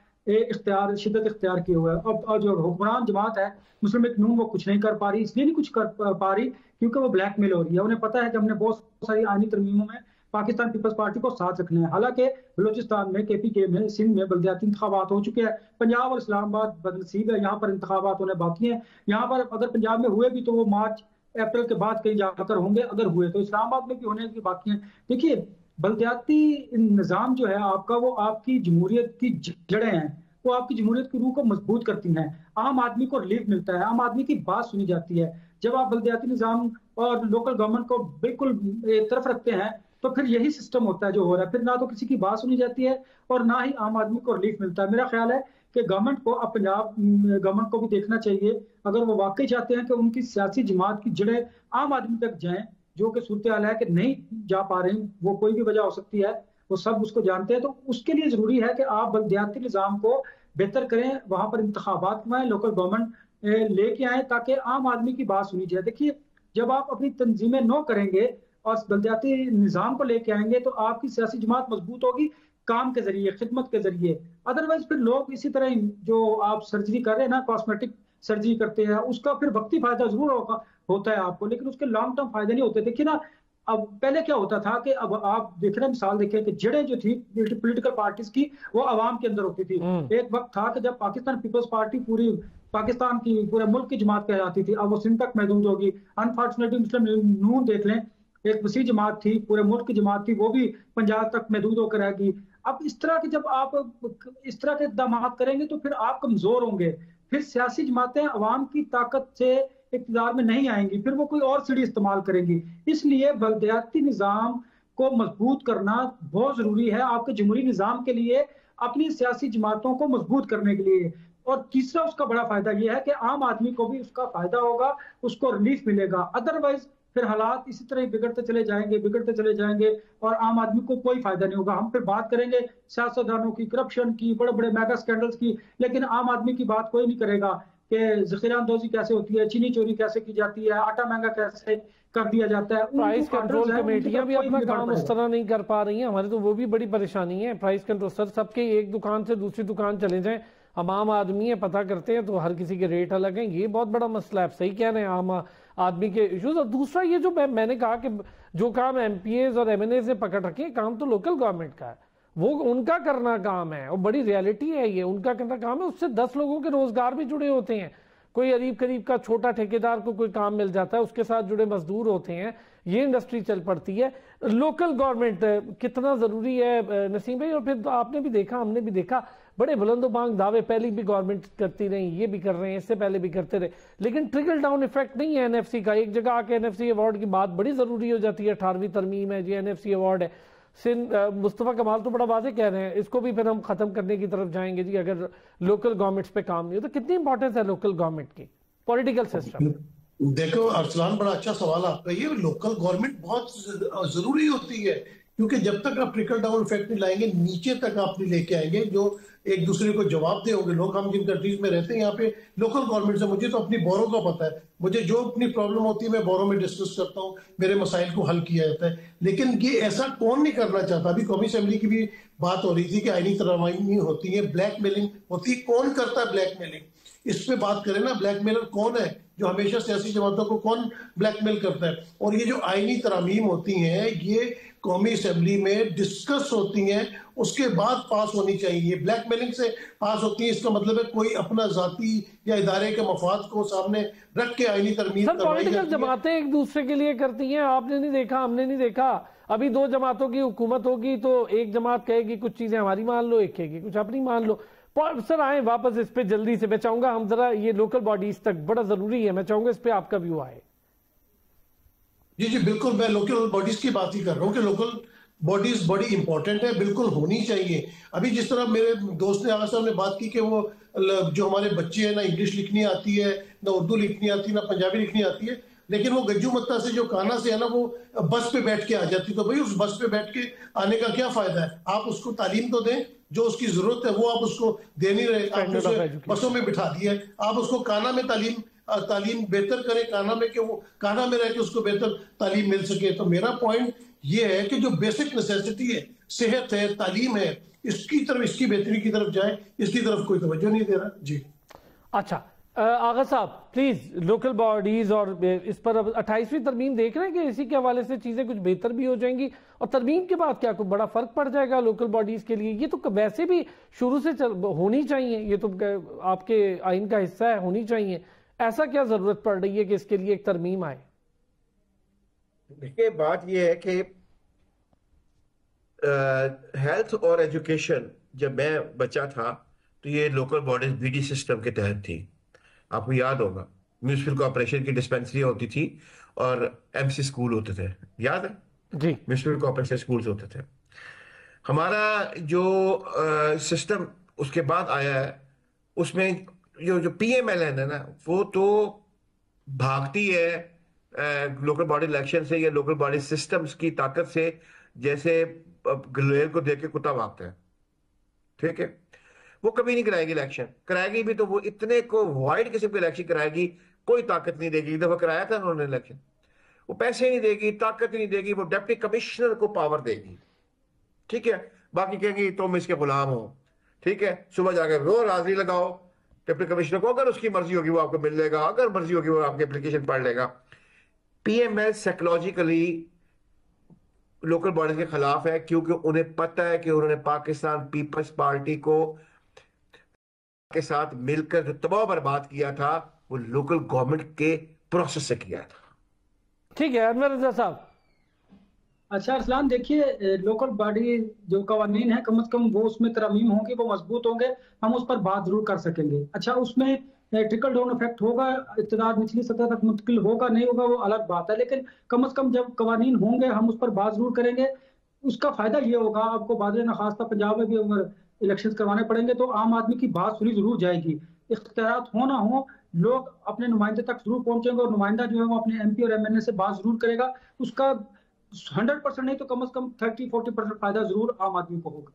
शिद्दत इख्तियार किए हुआ है। और जो हुक्मरान जमात है मुस्लिम लीग नून, वो कुछ नहीं कर पा रही। इसलिए नहीं कुछ कर पा रही क्योंकि वो ब्लैकमेल हो रही है। उन्हें पता है कि हमने बहुत सारी आईनी तरमीमों में पाकिस्तान पीपल्स पार्टी को साथ रखना है। हालांकि बलूचिस्तान में, केपीके में, सिंध में बल्दियाती इंतखाबात हो चुके हैं। पंजाब और इस्लामाबाद बदनसीब है, यहाँ पर इंतखाबात होने बाकी हैं। यहाँ पर अगर पंजाब में हुए भी तो वो मार्च अप्रैल के बाद कहीं जाकर होंगे, अगर हुए तो। इस्लामाबाद में भी होने की बाकी है। देखिए, बल्दियाती निज़ाम जो है आपका, वो आपकी जमहूरियत की जड़ें हैं, वो आपकी जमहूरियत की रूह को मजबूत करती हैं। आम आदमी को रिलीफ मिलता है, आम आदमी की बात सुनी जाती है। जब आप बल्दियाती निज़ाम और लोकल गवर्नमेंट को बिल्कुल एक तरफ रखते हैं तो फिर यही सिस्टम होता है जो हो रहा है। फिर ना तो किसी की बात सुनी जाती है और ना ही आम आदमी को रिलीफ मिलता है। मेरा ख्याल है कि गवर्नमेंट को, अब पंजाब गवर्नमेंट को भी देखना चाहिए, अगर वो वाकई चाहते हैं कि उनकी सियासी जमात की जड़ें आम आदमी तक जाएं, जो कि सूरत हाल है कि नहीं जा पा रहे हैं, वो कोई भी वजह हो सकती है, वो सब उसको जानते हैं। तो उसके लिए जरूरी है कि आप बलदियाती निज़ाम को बेहतर करें, वहां पर इंतखाबात में लोकल गवर्नमेंट लेके आए ताकि आम आदमी की बात सुनी जाए। देखिए, जब आप अपनी तंजीमें न करेंगे और बलदियाती निज़ाम को लेके आएंगे तो आपकी सियासी जमात मजबूत होगी काम के जरिए, खिदमत के जरिए। अदरवाइज फिर लोग इसी तरह जो आप सर्जरी कर रहे हैं ना, कॉस्मेटिक सर्जरी करते हैं, उसका फिर वक्ती फायदा जरूर होता है आपको, लेकिन उसके लॉन्ग टर्म फायदे नहीं होते। देखिए ना, अब पहले क्या होता था कि अब आप देख रहे हैं, मिसाल देखें कि जड़ें जो थी पॉलिटिकल पार्टीज की वो आवाम के अंदर होती थी। एक वक्त था कि जब पाकिस्तान पीपल्स पार्टी पूरी पाकिस्तान की, पूरे मुल्क की जमात कहलाती थी, अब वो सिंध तक महदूद होगी। अनफॉर्चुनेटली मुस्लिम नून देख लें, एक वसी जमात थी, पूरे मुल्क की जमात थी, वो भी पंजाब तक महदूद होकर रहेगी। अब इस तरह के जब आप इस तरह के इक़दाम करेंगे तो फिर आप कमजोर होंगे, फिर सियासी जमातें अवाम की ताकत से इक़्तिदार में नहीं आएंगी, फिर वो कोई और सीढ़ी इस्तेमाल करेंगी। इसलिए बलदियाती निज़ाम को मजबूत करना बहुत जरूरी है आपके जमहूरी निज़ाम के लिए, अपनी सियासी जमातों को मजबूत करने के लिए। और तीसरा उसका बड़ा फायदा यह है कि आम आदमी को भी उसका फायदा होगा, उसको रिलीफ मिलेगा। अदरवाइज फिर हालात इसी तरह बिगड़ते चले जाएंगे और आम आदमी को कोई फायदा नहीं होगा। हम फिर बात करेंगे सियासतदानों की, करप्शन की, बड़े बड़े मेगा स्कैंडल्स की, लेकिन आम आदमी की बात कोई नहीं करेगा कि जखीरा अंदोजी कैसे होती है, चीनी चोरी कैसे की जाती है, आटा महंगा कैसे कर दिया जाता है। प्राइस कंट्रोल कमेटियां भी अपना काम उस तरह नहीं कर पा रही हैं, हमारे तो वो भी बड़ी परेशानी है। प्राइस कंट्रोल सर, सबके एक दुकान से दूसरी दुकान चले जाएं, हम आम आदमी है, पता करते हैं तो हर किसी के रेट अलग हैं। ये बहुत बड़ा मसला है, सही कह रहे हैं, आम आदमी के इश्यूज। और दूसरा ये जो मैंने कहा कि जो काम एमपीएज और एमएनए से पकड़ रखे, काम तो लोकल गवर्नमेंट का है, वो उनका करना काम है और बड़ी रियलिटी है ये, उनका करना काम है। उससे 10 लोगों के रोजगार भी जुड़े होते हैं। कोई अरीब करीब का छोटा ठेकेदार को कोई काम मिल जाता है, उसके साथ जुड़े मजदूर होते हैं, ये इंडस्ट्री चल पड़ती है। लोकल गवर्नमेंट कितना जरूरी है नसीम भाई? और फिर तो आपने भी देखा, हमने भी देखा, बड़े बुलंदोबांग दावे पहले भी गवर्नमेंट करती रही, ये भी कर रहे हैं, इससे पहले भी करते रहे, लेकिन ट्रिकल डाउन इफेक्ट नहीं है एनएफसी का। एक जगह आके एनएफसी अवार्ड की बात बड़ी जरूरी हो जाती है। 18वीं तरमीम है जी, एनएफसी अवार्ड है। मुस्तफा कमाल तो बड़ा वाज़ेह कह रहे हैं, इसको भी फिर हम खत्म करने की तरफ जाएंगे जी अगर लोकल गवर्नमेंट्स पे काम नहीं हो। तो कितनी इंपॉर्टेंस है लोकल गवर्नमेंट की पॉलिटिकल सिस्टम? देखो अरसलान, बड़ा अच्छा सवाल आपका। ये लोकल गवर्नमेंट बहुत जरूरी होती है, क्योंकि जब तक आप ट्रिकल डाउन इफेक्ट नहीं लाएंगे, नीचे तक आप नहीं लेके आएंगे जो एक दूसरे को जवाब दे होंगे लोग। हम जिन कंट्रीज में रहते हैं, यहाँ पे लोकल गवर्नमेंट से, मुझे तो अपनी बोरो का पता है, मुझे जो अपनी प्रॉब्लम होती है मैं बोरो में डिस्कस करता हूँ, मेरे मसाइल को हल किया जाता है। लेकिन ये ऐसा कौन नहीं करना चाहता? अभी कौमी असेंबली की भी बात हो रही थी कि आईनी तरमीम होती है, ब्लैकमेलिंग होती है, कौन करता है ब्लैकमेलिंग? इस पे बात करें ना, ब्लैकमेलर कौन है जो हमेशा सियासी जमातों को कौन ब्लैकमेल करता है? और ये जो आईनी तरमीम होती हैं, ये कौमी असेंबली में डिस्कस होती हैं, उसके बाद पास होनी चाहिए। ब्लैकमेलिंग से पास होती है, इसका मतलब है कोई अपना जाती या इदारे के मफाद को सामने रख के आईनी तरमीम करवाई जाती है। पॉलिटिकल जमातें एक दूसरे के लिए करती हैं, आपने नहीं देखा, हमने नहीं देखा। अभी 2 जमातों की हुकूमत होगी तो एक जमात कहेगी कुछ चीजें हमारी मान लो, एक कहेगी कुछ अपनी मान लो। सर आए वापस इस पे जल्दी से, मैं चाहूंगा हम जरा ये लोकल बॉडीज तक, बड़ा जरूरी है, मैं चाहूंगा इस पे आपका व्यू आए। जी जी बिल्कुल, मैं लोकल बॉडीज की बात ही कर रहा हूँ कि लोकल बॉडीज बड़ी इंपॉर्टेंट है, बिल्कुल होनी चाहिए। अभी जिस तरह मेरे दोस्त ने आगा साहब ने बात की कि वो जो हमारे बच्चे हैं, ना इंग्लिश लिखनी आती है, ना उर्दू लिखनी आती है, ना पंजाबी लिखनी आती है, लेकिन वो गज्जू मत्ता से जो काना से है ना, वो बस पे बैठ के आ जाती। तो भाई उस बस पे बैठ के आने का क्या फायदा है? आप उसको तालीम तो दें, जो उसकी जरूरत है वो आप उसको दे नहीं रहे। आप उसे बसों में बिठा दिया, आप उसको काना में तालीम बेहतर करें, काना में, कि वो काना में रह के उसको बेहतर तालीम मिल सके। तो मेरा पॉइंट ये है कि जो बेसिक नेसेसिटी है, सेहत है, तालीम है, इसकी तरफ, इसकी बेहतरी की तरफ जाए, इसकी तरफ कोई तवज्जो नहीं दे रहा जी। अच्छा आगा साहब प्लीज, लोकल बॉडीज और इस पर 28वीं तरमीम देख रहे हैं कि इसी के हवाले से चीजें कुछ बेहतर भी हो जाएंगी, और तरमीम के बाद क्या कोई बड़ा फर्क पड़ जाएगा लोकल बॉडीज के लिए? ये तो वैसे भी शुरू से होनी चाहिए, ये तो आपके आइन का हिस्सा है, होनी चाहिए। ऐसा क्या जरूरत पड़ रही है कि इसके लिए एक तरमीम आए? देखिए, बात यह है कि हेल्थ और एजुकेशन, जब मैं बच्चा था तो ये लोकल बॉडीज बीडी सिस्टम के तहत थी। आपको याद होगा, म्यूनिसिपल कॉर्पोरेशन की डिस्पेंसरी होती थी और एमसी स्कूल होते थे, याद है जी? म्यूनिसिपल कॉर्पोरेशन स्कूल्स होते थे। हमारा जो सिस्टम उसके बाद आया है, उसमें जो पीएमएलएन है ना, वो तो भागती है लोकल बॉडी इलेक्शन से या लोकल बॉडी सिस्टम्स की ताकत से, जैसे गलेर को देख के कुत्ता भागता है, ठीक है। वो कभी नहीं कराएगी इलेक्शन, कराएगी भी तो वो इतने को वाइड किस्म की इलेक्शन कराएगी, कोई ताकत नहीं देगी। एक दफा कराया था उन्होंने इलेक्शन, वो पैसे नहीं देगी, ताकत नहीं देगी, वो डिप्टी कमिश्नर को पावर देगी, ठीक है। बाकी कहेंगी तुम इसके गुलाम हो, ठीक है। सुबह जाकर रोज हाजिरी लगाओ डिप्टी कमिश्नर को, अगर उसकी मर्जी होगी वो आपको मिल लेगा, अगर मर्जी होगी वो आपकी एप्लीकेशन पढ़ लेगा। पीएमएल साइकोलॉजिकली लोकल बॉडीज के खिलाफ है, क्योंकि उन्हें पता है कि उन्होंने पाकिस्तान पीपल्स पार्टी को के साथ मिलकर जो तबाह बर्बाद किया था वो लोकल गवर्नमेंट के प्रोसेस से किया था। ठीक है अनवर रजा साहब। अच्छा अरसलान, देखिए लोकल बॉडी जो कवानीन है कम से कम वो उसमें तरमीम होंगी, वो मजबूत होंगे, हम उस पर बात जरूर कर सकेंगे। अच्छा उसमें ट्रिकल डाउन इफेक्ट होगा, इत्तेदाद निचली सतह तक मुंतकिल होगा नहीं होगा वो अलग बात है, लेकिन कम से कम जब कवानीन होंगे हम उस पर बात जरूर करेंगे। उसका फायदा ये होगा आपको बाद में, खासता पंजाब में भी अगर इलेक्शन करवाने पड़ेंगे तो आम आदमी की बात सुनी जरूर जाएगी। इख्तियारात हो ना हो, लोग अपने नुमाइंदे तक जरूर पहुंचेंगे और नुमाइंदा जो है वो अपने MP और MNA से बात जरूर करेगा। उसका 100% नहीं तो कम से कम 30-40% फायदा जरूर आम आदमी को होगा।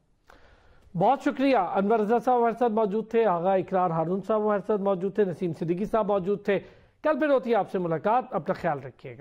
बहुत शुक्रिया। अनवर रजा साहब हमारे साथ मौजूद थे, आगा इकरार हारून साहब हमारे साथ मौजूद थे, नसीम सिद्दीकी साहब मौजूद थे। कल फिर होती है आपसे मुलाकात, अपना ख्याल रखिएगा।